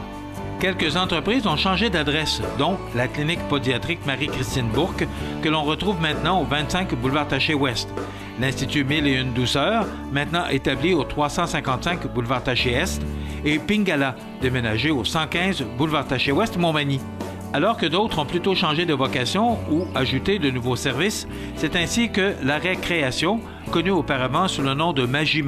Quelques entreprises ont changé d'adresse, dont la clinique pédiatrique Marie-Christine Bourque, que l'on retrouve maintenant au 25 boulevard Taché-Ouest. L'Institut 1001 Douceur, maintenant établi au 355 boulevard Taché-Est, et Pingala, déménagé au 115 boulevard Taché-Ouest, Montmagny. Alors que d'autres ont plutôt changé de vocation ou ajouté de nouveaux services, c'est ainsi que la Récréation, connue auparavant sous le nom de Magie,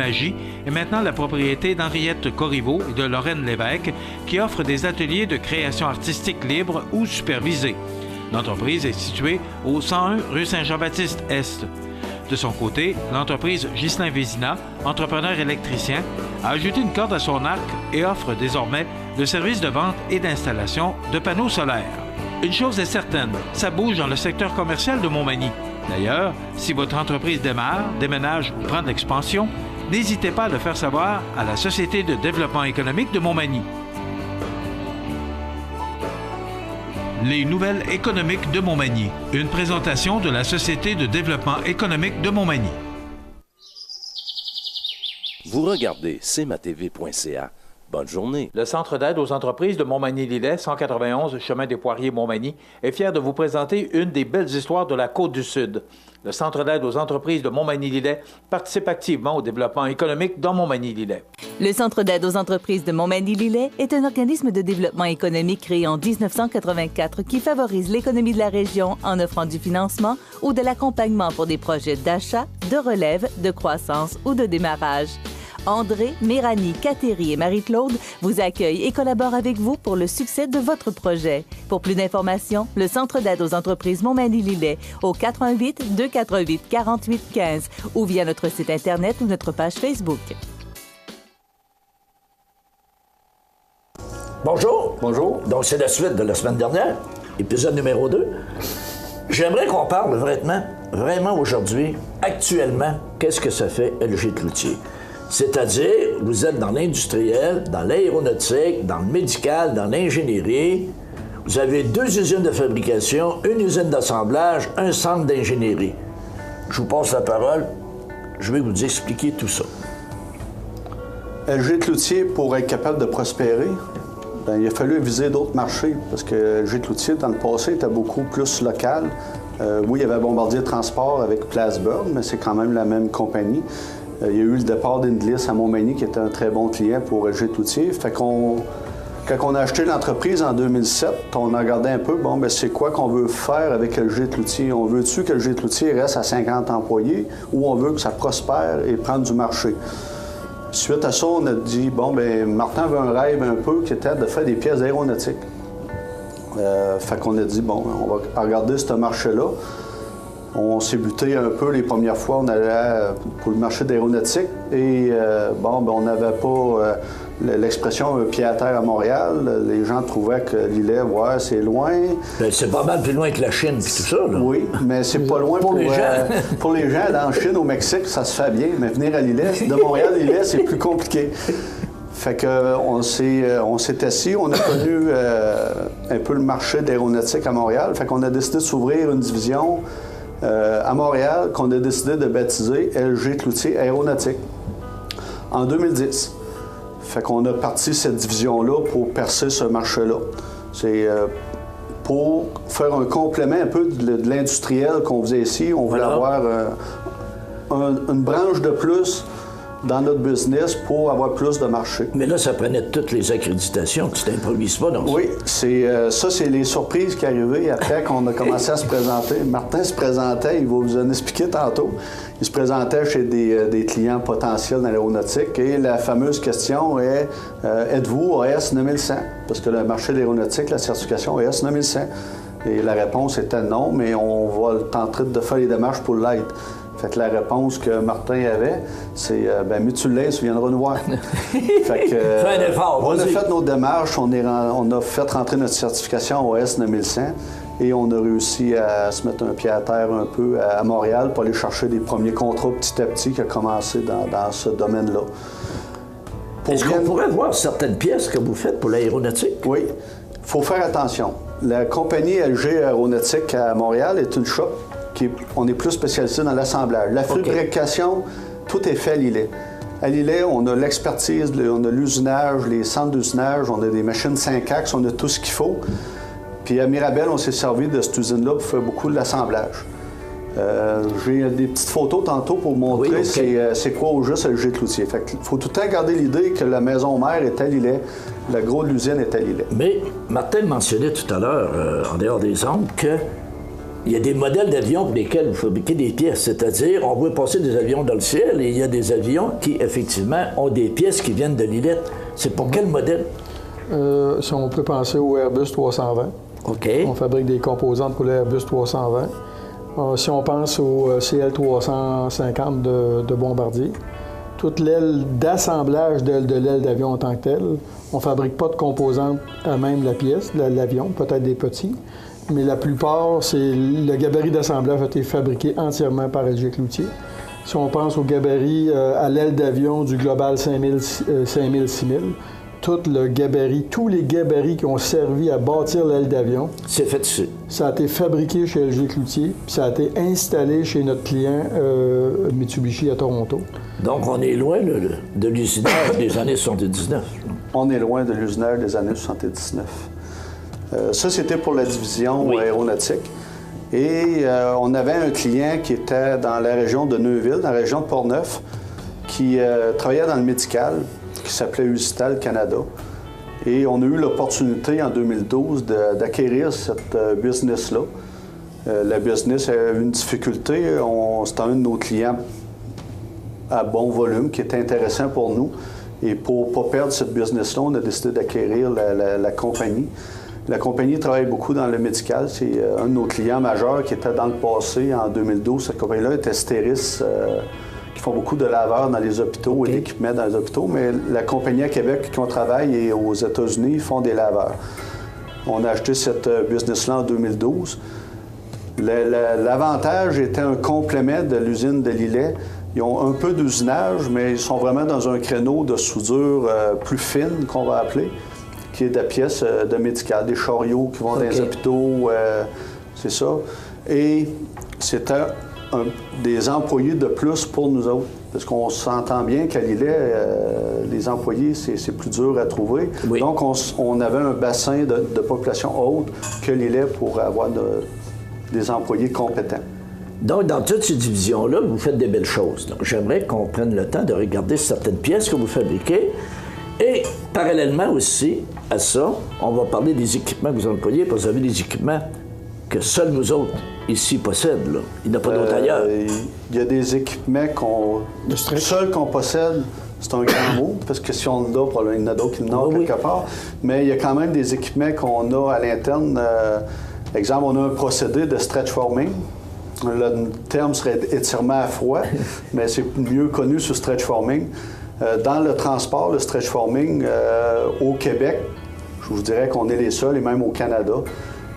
est maintenant la propriété d'Henriette Corriveau et de Lorraine Lévesque, qui offrent des ateliers de création artistique libre ou supervisés. L'entreprise est située au 101 rue Saint-Jean-Baptiste-Est. De son côté, l'entreprise Ghislain Vézina, entrepreneur électricien, a ajouté une corde à son arc et offre désormais le service de vente et d'installation de panneaux solaires. Une chose est certaine, ça bouge dans le secteur commercial de Montmagny. D'ailleurs, si votre entreprise démarre, déménage ou prend de l'expansion, n'hésitez pas à le faire savoir à la Société de développement économique de Montmagny. Les nouvelles économiques de Montmagny. Une présentation de la Société de développement économique de Montmagny. Vous regardez cmatv.ca. Bonne journée. Le Centre d'aide aux entreprises de Montmagny-Lillet, 191 chemin des Poiriers, Montmagny, est fier de vous présenter une des belles histoires de la Côte-du-Sud. Le Centre d'aide aux entreprises de Montmagny-Lillet participe activement au développement économique dans Montmagny-Lillet. Le Centre d'aide aux entreprises de Montmagny-Lillet est un organisme de développement économique créé en 1984 qui favorise l'économie de la région en offrant du financement ou de l'accompagnement pour des projets d'achat, de relève, de croissance ou de démarrage. André, Méranie, Cathérie et Marie-Claude vous accueillent et collaborent avec vous pour le succès de votre projet. Pour plus d'informations, le Centre d'aide aux entreprises Montmagny-Lillet au 88 248 48 15 ou via notre site Internet ou notre page Facebook. Bonjour. Bonjour. Donc, c'est la suite de la semaine dernière, épisode numéro 2. J'aimerais qu'on parle vraiment aujourd'hui, actuellement, qu'est-ce que ça fait LG Cloutier? C'est-à-dire, vous êtes dans l'industriel, dans l'aéronautique, dans le médical, dans l'ingénierie. Vous avez 2 usines de fabrication, une usine d'assemblage, un centre d'ingénierie. Je vous passe la parole. Je vais vous expliquer tout ça. LG Cloutier, pour être capable de prospérer, bien, il a fallu viser d'autres marchés parce que LG Cloutier, dans le passé, était beaucoup plus local. Oui, il y avait Bombardier Transport avec Place Burn, mais c'est quand même la même compagnie. Il y a eu le départ d'Indlis à Montmagny, qui était un très bon client pour LG Cloutier. Fait qu'on... Quand on a acheté l'entreprise en 2007, on a regardé un peu, bon, bien, c'est quoi qu'on veut faire avec LG Cloutier? On veut-tu que LG Cloutier reste à 50 employés ou on veut que ça prospère et prenne du marché? Suite à ça, on a dit, bon, bien, Martin avait un rêve un peu qui était de faire des pièces aéronautiques. Fait qu'on a dit, bon, on va regarder ce marché-là. On s'est buté un peu les premières fois, on allait pour le marché d'aéronautique et, bon, bien, on n'avait pas... l'expression pied à terre à Montréal, les gens trouvaient que l'îlet, ouais, c'est loin. Bien, c'est pas mal plus loin que la Chine puis tout ça, là. Oui, mais c'est pas loin pour les gens. Pour les gens, aller en Chine, au Mexique, ça se fait bien, mais venir à l'îlet, de Montréal à l'îlet, c'est plus compliqué. Fait qu'on s'est assis, on a connu un peu le marché d'aéronautique à Montréal, fait qu'on a décidé de s'ouvrir une division à Montréal qu'on a décidé de baptiser LG Cloutier Aéronautique en 2010. Fait qu'on a parti cette division-là pour percer ce marché-là. C'est pour faire un complément un peu de l'industriel qu'on faisait ici. On voulait avoir une branche de plus dans notre business pour avoir plus de marché. Mais là, ça prenait toutes les accréditations. Tu t'improvises pas dans ça. Oui, ça, c'est les surprises qui arrivaient après qu'on a commencé à se présenter. Martin se présentait, il va vous en expliquer tantôt. Il se présentait chez des clients potentiels dans l'aéronautique et la fameuse question est êtes-vous AS 9100? Parce que le marché de l'aéronautique, la certification AS 9100. Et la réponse était non, mais on va tenter de faire les démarches pour l'être. Fait que la réponse que Martin avait, c'est ben mieux tu l'aies, tu viendras nous voir. Fait que, fais un effort, on a fait nos démarches, on a fait rentrer notre certification OS 9100 et on a réussi à se mettre un pied à terre un peu à Montréal pour aller chercher des premiers contrats petit à petit qui a commencé dans ce domaine-là. Est-ce qu'on pourrait voir certaines pièces que vous faites pour l'aéronautique? Oui. Il faut faire attention. La compagnie LG Aéronautique à Montréal est une shop on est plus spécialisé dans l'assemblage. La fabrication, tout est fait à l'îlet. À l'îlet, on a l'expertise, on a l'usinage, les centres d'usinage, on a des machines 5 axes, on a tout ce qu'il faut. Puis à Mirabel, on s'est servi de cette usine-là pour faire beaucoup de l'assemblage. J'ai des petites photos tantôt pour montrer c'est quoi au juste LG Cloutier. Fait qu'il faut tout le temps garder l'idée que la maison mère est à l'îlet, le gros de l'usine est à l'îlet. Mais Martin mentionnait tout à l'heure, en dehors des ondes, que il y a des modèles d'avions pour lesquels vous fabriquez des pièces, c'est-à-dire on voit passer des avions dans le ciel et il y a des avions qui, effectivement, ont des pièces qui viennent de l'îlet. C'est pour quel modèle? Si on peut penser au Airbus 320. OK. On fabrique des composantes pour l'Airbus 320. Si on pense au CL350 de Bombardier, toute l'aile d'assemblage de l'aile d'avion en tant que telle, on ne fabrique pas de composantes à même la pièce, l'avion, peut-être des petits. Mais la plupart, le gabarit d'assemblage a été fabriqué entièrement par LG Cloutier. Si on pense au gabarit à l'aile d'avion du Global 5000-6000, tous les gabarits qui ont servi à bâtir l'aile d'avion, c'est fait ici. Ça a été fabriqué chez LG Cloutier, puis ça a été installé chez notre client Mitsubishi à Toronto. Donc, on est loin de l'usinage des années 79. On est loin de l'usinage des années 79. Ça, c'était pour la division aéronautique. Et on avait un client qui était dans la région de Neuville, dans la région de Portneuf, qui travaillait dans le médical, qui s'appelait Usital Canada. Et on a eu l'opportunité en 2012 d'acquérir cette business-là. La business a eu une difficulté. C'était un de nos clients à bon volume qui était intéressant pour nous. Et pour ne pas perdre cette business-là, on a décidé d'acquérir la compagnie. La compagnie travaille beaucoup dans le médical. C'est un de nos clients majeurs qui était dans le passé, en 2012. Cette compagnie-là était Stéris, qui font beaucoup de laveurs dans les hôpitaux et d'équipements dans les hôpitaux. Mais la compagnie à Québec qui on travaille et aux États-Unis, ils font des laveurs. On a acheté cette business-là en 2012. L'avantage était un complément de l'usine de l'îlet. Ils ont un peu d'usinage, mais ils sont vraiment dans un créneau de soudure plus fine, qu'on va appeler, qui est de la pièce de médical, des chariots qui vont dans les hôpitaux, c'est ça. Et c'était des employés de plus pour nous autres. Parce qu'on s'entend bien qu'à Lillet, les employés, c'est plus dur à trouver. Oui. Donc, on avait un bassin de population haute que Lillet pour avoir des employés compétents. Donc, dans toutes ces divisions-là, vous faites des belles choses. Donc, j'aimerais qu'on prenne le temps de regarder certaines pièces que vous fabriquez. Et, parallèlement aussi à ça, on va parler des équipements que vous employez, parce que vous avez des équipements que seuls nous autres ici possèdent. Là. Il n'y en a pas d'autres ailleurs. Il y a des équipements seuls qu'on possède. C'est un grand mot, parce que si on l'a, il y en a d'autres qui l'ont quelque part. Mais il y a quand même des équipements qu'on a à l'interne. Exemple, on a un procédé de stretch forming. Le terme serait étirement à froid, mais c'est mieux connu sur stretch forming. Dans le transport, le stretch forming, au Québec, je vous dirais qu'on est les seuls, et même au Canada.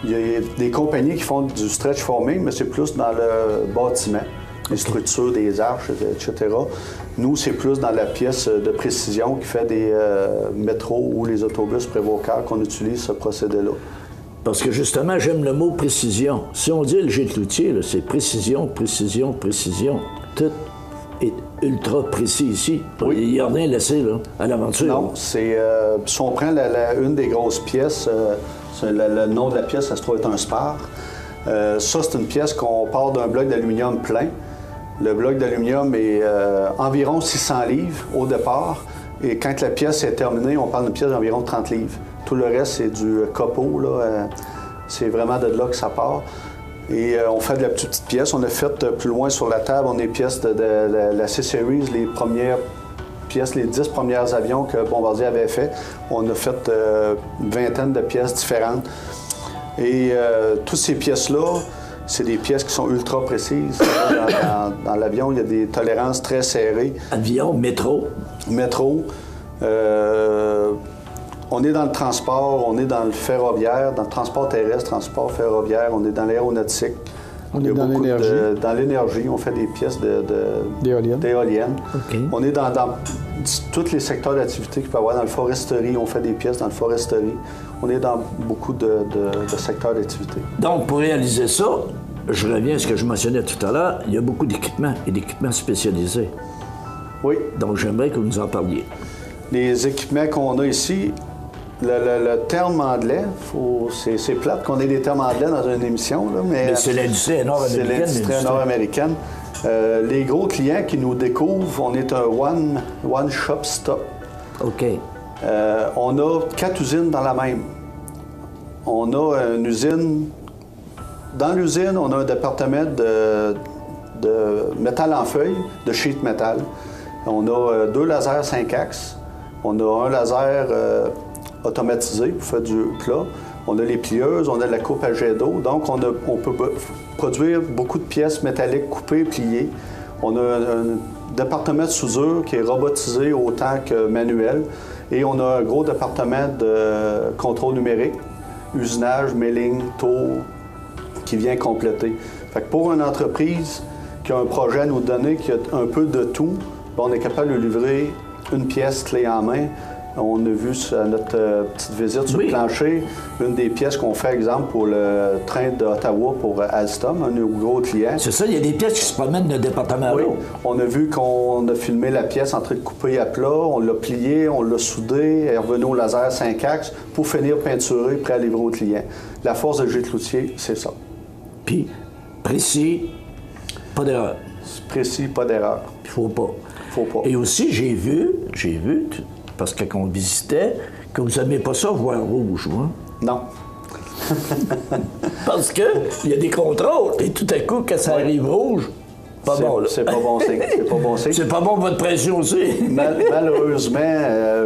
Il y a des compagnies qui font du stretch forming, mais c'est plus dans le bâtiment, les structures, des arches, etc. Nous, c'est plus dans la pièce de précision qui fait des métros ou les autobus prévocateurs qu'on utilise ce procédé-là. Parce que justement, j'aime le mot précision. Si on dit le jet cloutier, c'est précision, précision, précision. Tout est ultra précis ici. Oui. Il n'y a rien laissé là, à l'aventure. Non, c'est... si on prend une des grosses pièces, le nom de la pièce, ça se trouve être un spar. Ça, c'est une pièce qu'on part d'un bloc d'aluminium plein. Le bloc d'aluminium est environ 600 livres au départ. Et quand la pièce est terminée, on parle d'une pièce d'environ 30 livres. Tout le reste, c'est du copeaux, là. C'est vraiment de là que ça part. Et on fait de la petite pièce. On a fait plus loin sur la table, on a des pièces de la C-Series, les premières pièces, les 10 premiers avions que Bombardier avait fait. On a fait une vingtaine de pièces différentes. Et toutes ces pièces-là, c'est des pièces qui sont ultra précises. Dans l'avion, il y a des tolérances très serrées. Avion, métro. Métro. On est dans le transport, on est dans le ferroviaire, dans le transport terrestre, transport ferroviaire, on est dans l'aéronautique. On est dans l'énergie. Dans l'énergie, on fait des pièces d'éoliennes. Okay. On est dans tous les secteurs d'activité qu'il peut y avoir. Dans le foresterie, on fait des pièces dans le foresterie. On est dans beaucoup de secteurs d'activité. Donc, pour réaliser ça, je reviens à ce que je mentionnais tout à l'heure, il y a beaucoup d'équipements et d'équipements spécialisés. Oui. Donc, j'aimerais que vous nous en parliez. Les équipements qu'on a ici, le terme anglais, c'est plate qu'on ait des termes anglais dans une émission, là, mais c'est l'industrie nord-américaine. C'est l'industrie nord-américaine. Les gros clients qui nous découvrent, on est un one-shop stop. OK. On a 4 usines dans la même. On a une usine... Dans l'usine, on a un département de métal en feuille, de sheet metal. On a 2 lasers 5 axes. On a un laser automatisé pour faire du plat. On a les plieuses, on a la coupe à jet d'eau. Donc, on peut produire beaucoup de pièces métalliques coupées et pliées. On a un département de soudure qui est robotisé autant que manuel. Et on a un gros département de contrôle numérique, usinage, milling, tour, qui vient compléter. Fait que pour une entreprise qui a un projet à nous donner, qui a un peu de tout, on est capable de livrer une pièce clé en main. On a vu à notre petite visite sur le plancher, une des pièces qu'on fait, exemple, pour le train d'Ottawa pour Alstom, un de nos gros clients. C'est ça, il y a des pièces qui se promènent d'un département à l'autre. On a vu qu'on a filmé la pièce en train de couper à plat, on l'a pliée, on l'a soudée, elle est revenue au laser 5 axes pour finir peinturée, prêt à livrer au client. La force de jet cloutier, c'est ça. Puis, précis, pas d'erreur. Précis, pas d'erreur. Il faut pas. Faut pas. Et aussi, j'ai vu, parce que quand on visitait, que vous n'aimez pas ça voir rouge, hein? Non. Parce qu'il y a des contrôles, et tout à coup, quand ça arrive rouge, pas bon, là. C'est pas bon signe. C'est pas bon signe. C'est pas bon pour votre pression aussi. Malheureusement,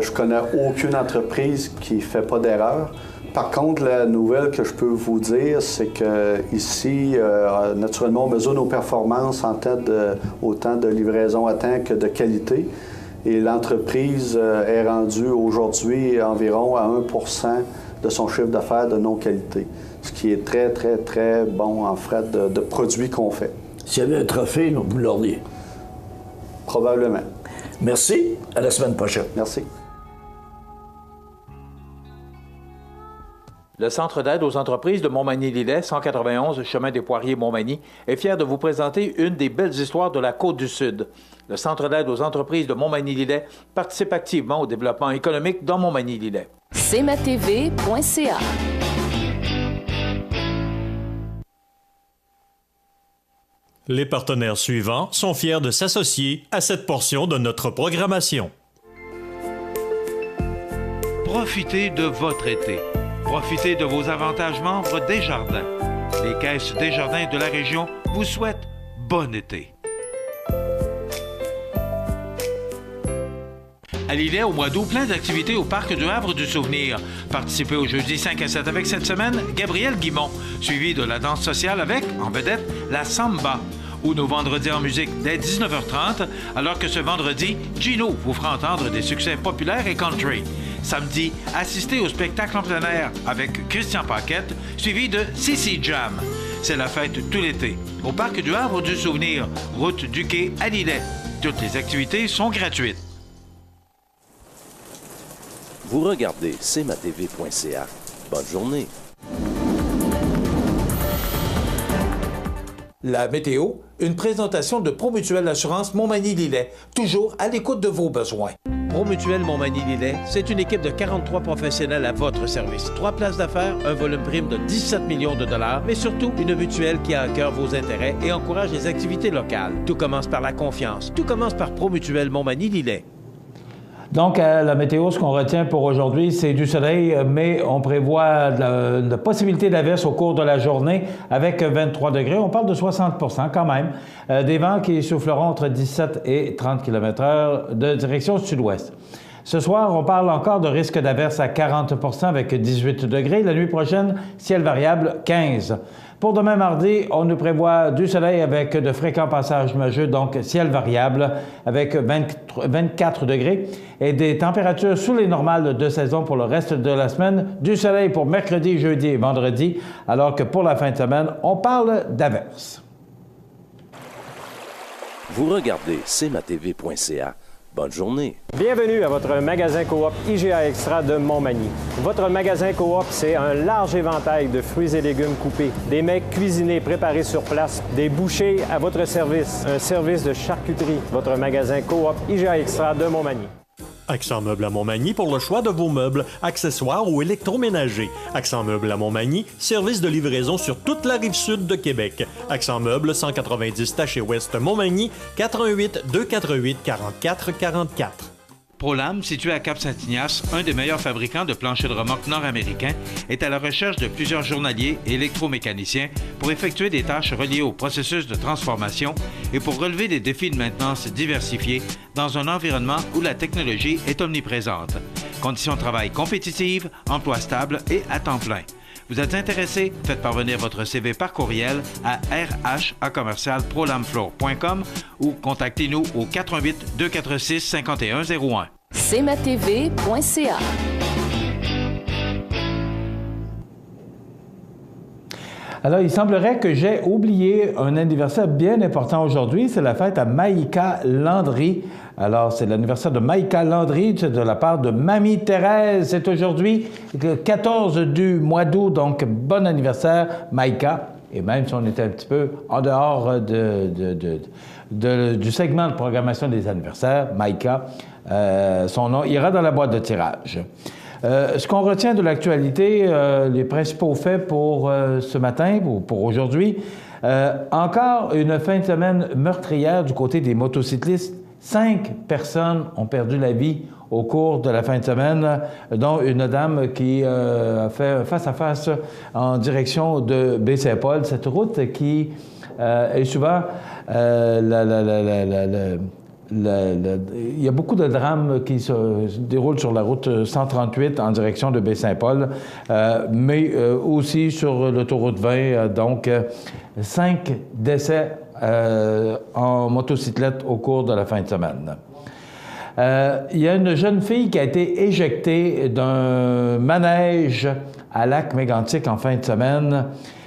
je connais aucune entreprise qui fait pas d'erreur. Par contre, la nouvelle que je peux vous dire, c'est qu'ici, naturellement, on mesure nos performances autant de livraison à temps que de qualité. Et l'entreprise est rendue aujourd'hui environ à 1% de son chiffre d'affaires de non-qualité, ce qui est très, très, très bon en frais de produits qu'on fait. S'il y avait un trophée, vous l'auriez. Probablement. Merci. À la semaine prochaine. Merci. Le Centre d'aide aux entreprises de Montmagny-Lillet, 191 chemin des Poiriers, Montmagny, est fier de vous présenter une des belles histoires de la Côte-du-Sud. Le Centre d'aide aux entreprises de Montmagny-Lillet participe activement au développement économique dans Montmagny-Lillet. cmatv.ca. Les partenaires suivants sont fiers de s'associer à cette portion de notre programmation. Profitez de votre été. Profitez de vos avantages membres Desjardins. Les caisses Desjardins de la région vous souhaitent bon été. À Lillet, au mois d'août, plein d'activités au Parc du Havre du Souvenir. Participez au jeudi 5 à 7 avec cette semaine, Gabriel Guimont, suivi de la danse sociale avec, en vedette, la Samba. Ou nos vendredis en musique dès 19h30, alors que ce vendredi, Gino vous fera entendre des succès populaires et country. Samedi, assistez au spectacle en plein air avec Christian Paquette, suivi de CC Jam. C'est la fête tout l'été. Au Parc du Havre du Souvenir, route du Quai à Lillet. Toutes les activités sont gratuites. Vous regardez cmatv.ca. Bonne journée. La météo, une présentation de Promutuelle Assurance Montmagny-Lillet, toujours à l'écoute de vos besoins. Promutuelle Montmagny-Lillet, c'est une équipe de 43 professionnels à votre service. 3 places d'affaires, un volume prime de 17 millions de dollars, mais surtout une mutuelle qui a à cœur vos intérêts et encourage les activités locales. Tout commence par la confiance. Tout commence par Promutuelle Montmagny-Lillet. Donc, la météo, ce qu'on retient pour aujourd'hui, c'est du soleil, mais on prévoit la possibilité d'averse au cours de la journée avec 23 degrés. On parle de 60 % quand même. Des vents qui souffleront entre 17 et 30 km/h de direction sud-ouest. Ce soir, on parle encore de risque d'averse à 40 % avec 18 degrés. La nuit prochaine, ciel variable, 15. Pour demain mardi, on nous prévoit du soleil avec de fréquents passages nuageux, donc ciel variable avec 24 degrés et des températures sous les normales de saison pour le reste de la semaine. Du soleil pour mercredi, jeudi et vendredi, alors que pour la fin de semaine, on parle d'averse. Vous regardez cmatv.ca. Bonne journée. Bienvenue à votre magasin Coop IGA Extra de Montmagny. Votre magasin Coop, c'est un large éventail de fruits et légumes coupés, des mets cuisinés préparés sur place, des bouchées à votre service, un service de charcuterie. Votre magasin Coop IGA Extra de Montmagny. Accent Meubles à Montmagny pour le choix de vos meubles, accessoires ou électroménagers. Accent Meubles à Montmagny, service de livraison sur toute la rive sud de Québec. Accent Meubles, 190 Taché Ouest Montmagny, 418 248 44 44. ProLam, situé à Cap-Saint-Ignace, un des meilleurs fabricants de planchers de remorque nord-américains, est à la recherche de plusieurs journaliers et électromécaniciens pour effectuer des tâches reliées au processus de transformation et pour relever des défis de maintenance diversifiés dans un environnement où la technologie est omniprésente. Conditions de travail compétitives, emploi stable et à temps plein. Vous êtes intéressé? Faites parvenir votre CV par courriel à rh@prolamfloor.com ou contactez-nous au 418 246 5101. cmatv.ca. Alors, il semblerait que j'ai oublié un anniversaire bien important aujourd'hui. C'est la fête à Maïka Landry. Alors, c'est l'anniversaire de Maïka Landry de la part de Mamie Thérèse. C'est aujourd'hui le 14 du mois d'août. Donc, bon anniversaire, Maïka. Et même si on était un petit peu en dehors du segment de programmation des anniversaires, Maïka, son nom ira dans la boîte de tirage. Ce qu'on retient de l'actualité, les principaux faits pour ce matin ou pour aujourd'hui, encore une fin de semaine meurtrière du côté des motocyclistes. 5 personnes ont perdu la vie au cours de la fin de semaine, dont une dame qui a fait face-à-face en direction de Baie-Saint-Paul. Cette route qui est souvent il y a beaucoup de drames qui se déroulent sur la route 138 en direction de Baie-Saint-Paul, mais aussi sur l'autoroute 20. Donc, 5 décès en motocyclette au cours de la fin de semaine. Il y a une jeune fille qui a été éjectée d'un manège à Lac-Mégantic en fin de semaine.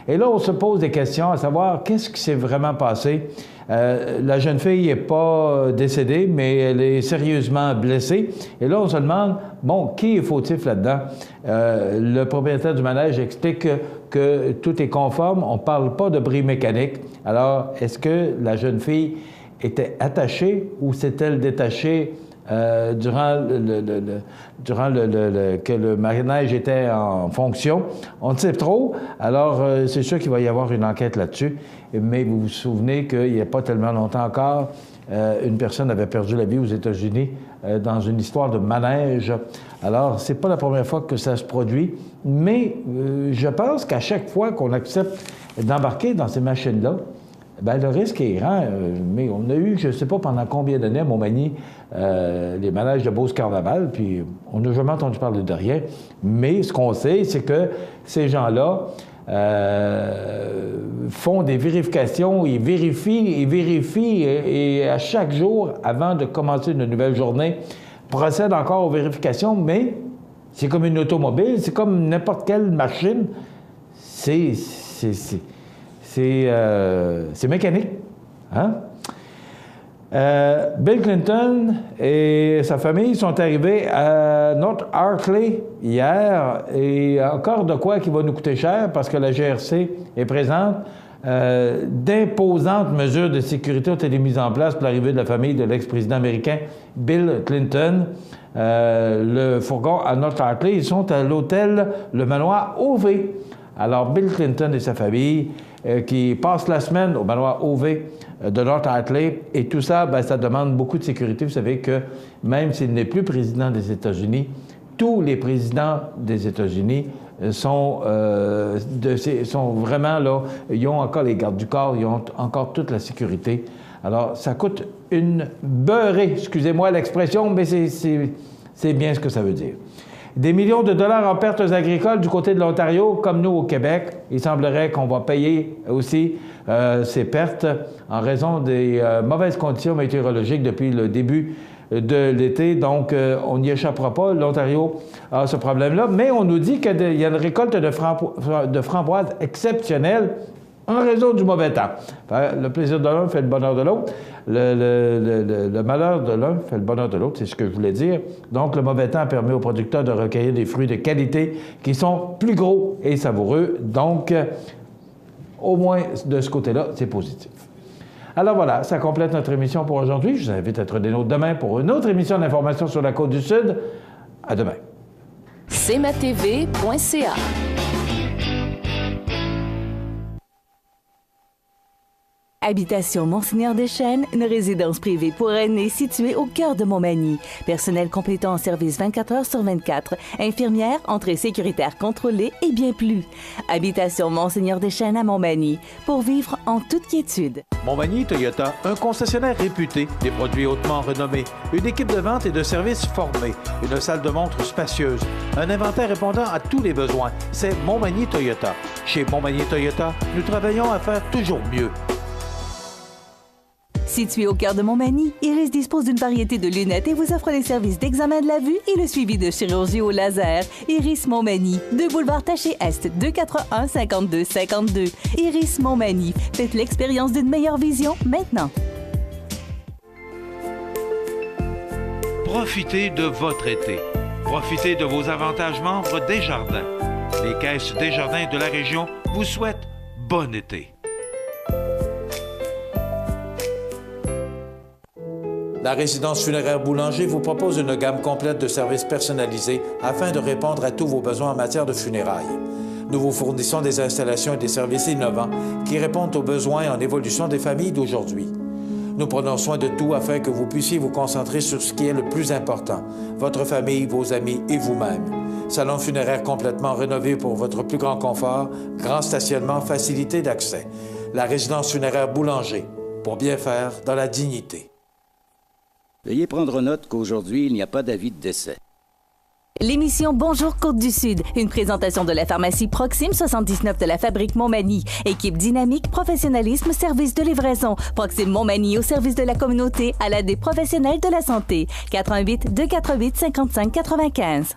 Et là, on se pose des questions à savoir qu'est-ce qui s'est vraiment passé. La jeune fille n'est pas décédée, mais elle est sérieusement blessée. Et là, on se demande, bon, qui est fautif là-dedans? Le propriétaire du manège explique que tout est conforme. On ne parle pas de bris mécanique. Alors, est-ce que la jeune fille était attachée ou s'est-elle détachée durant que le manège était en fonction? On ne sait trop. Alors, c'est sûr qu'il va y avoir une enquête là-dessus. Mais vous vous souvenez qu'il n'y a pas tellement longtemps encore, une personne avait perdu la vie aux États-Unis dans une histoire de manège. Alors, c'est pas la première fois que ça se produit, mais je pense qu'à chaque fois qu'on accepte d'embarquer dans ces machines-là, bien, le risque est grand, mais on a eu, je ne sais pas pendant combien d'années à Montmagny, les manèges de Beauce-Carnaval, puis on n'a jamais entendu parler de rien. Mais ce qu'on sait, c'est que ces gens-là font des vérifications, ils vérifient, et à chaque jour, avant de commencer une nouvelle journée, procèdent encore aux vérifications, mais c'est comme une automobile, c'est comme n'importe quelle machine. C'est mécanique. Hein? Bill Clinton et sa famille sont arrivés à North Hartley hier, et encore de quoi qui va nous coûter cher parce que la GRC est présente. D'imposantes mesures de sécurité ont été mises en place pour l'arrivée de la famille de l'ex-président américain Bill Clinton. Le fourgon à North Hartley, ils sont à l'hôtel Le Manoir OV. Alors, Bill Clinton et sa famille qui passent la semaine au manoir OV de North Hartley, et tout ça, bien, ça demande beaucoup de sécurité. Vous savez que même s'il n'est plus président des États-Unis, tous les présidents des États-Unis sont vraiment là, ils ont encore les gardes du corps, ils ont encore toute la sécurité. Alors, ça coûte une beurrée, excusez-moi l'expression, mais c'est bien ce que ça veut dire. Des millions de dollars en pertes agricoles du côté de l'Ontario, comme nous au Québec. Il semblerait qu'on va payer aussi ces pertes en raison des mauvaises conditions météorologiques depuis le début de l'été. Donc, on n'y échappera pas. L'Ontario a ce problème-là. Mais on nous dit qu'il y a une récolte de framboises exceptionnelle en raison du mauvais temps. Le plaisir de l'un fait le bonheur de l'autre. Le malheur de l'un fait le bonheur de l'autre, c'est ce que je voulais dire. Donc, le mauvais temps permet aux producteurs de recueillir des fruits de qualité qui sont plus gros et savoureux. Donc, au moins de ce côté-là, c'est positif. Alors voilà, ça complète notre émission pour aujourd'hui. Je vous invite à être des nôtres demain pour une autre émission d'information sur la Côte-du-Sud. À demain. cmatv.ca Habitation Monseigneur Deschênes, une résidence privée pour aînés située au cœur de Montmagny. Personnel complétant en service 24 heures sur 24. Infirmière, entrée sécuritaire contrôlée et bien plus. Habitation Monseigneur Deschênes à Montmagny, pour vivre en toute quiétude. Montmagny Toyota, un concessionnaire réputé, des produits hautement renommés, une équipe de vente et de services formée, une salle de montre spacieuse, un inventaire répondant à tous les besoins. C'est Montmagny Toyota. Chez Montmagny Toyota, nous travaillons à faire toujours mieux. Situé au cœur de Montmagny, Iris dispose d'une variété de lunettes et vous offre les services d'examen de la vue et le suivi de chirurgie au laser. Iris Montmagny, 2 boulevard Taché-Est, 241-5252. Iris Montmagny, faites l'expérience d'une meilleure vision maintenant. Profitez de votre été. Profitez de vos avantages membres Desjardins. Les caisses Desjardins de la région vous souhaitent bon été. La résidence funéraire Boulanger vous propose une gamme complète de services personnalisés afin de répondre à tous vos besoins en matière de funérailles. Nous vous fournissons des installations et des services innovants qui répondent aux besoins en évolution des familles d'aujourd'hui. Nous prenons soin de tout afin que vous puissiez vous concentrer sur ce qui est le plus important, votre famille, vos amis et vous-même. Salon funéraire complètement rénové pour votre plus grand confort, grand stationnement, facilité d'accès. La résidence funéraire Boulanger, pour bien faire dans la dignité. Veuillez prendre note qu'aujourd'hui, il n'y a pas d'avis de décès. L'émission Bonjour Côte-du-Sud, une présentation de la pharmacie Proxime 79 de la Fabrique Montmagny. Équipe dynamique, professionnalisme, service de livraison. Proxime Montmagny au service de la communauté à l'aide des professionnels de la santé. 88 248 55 95.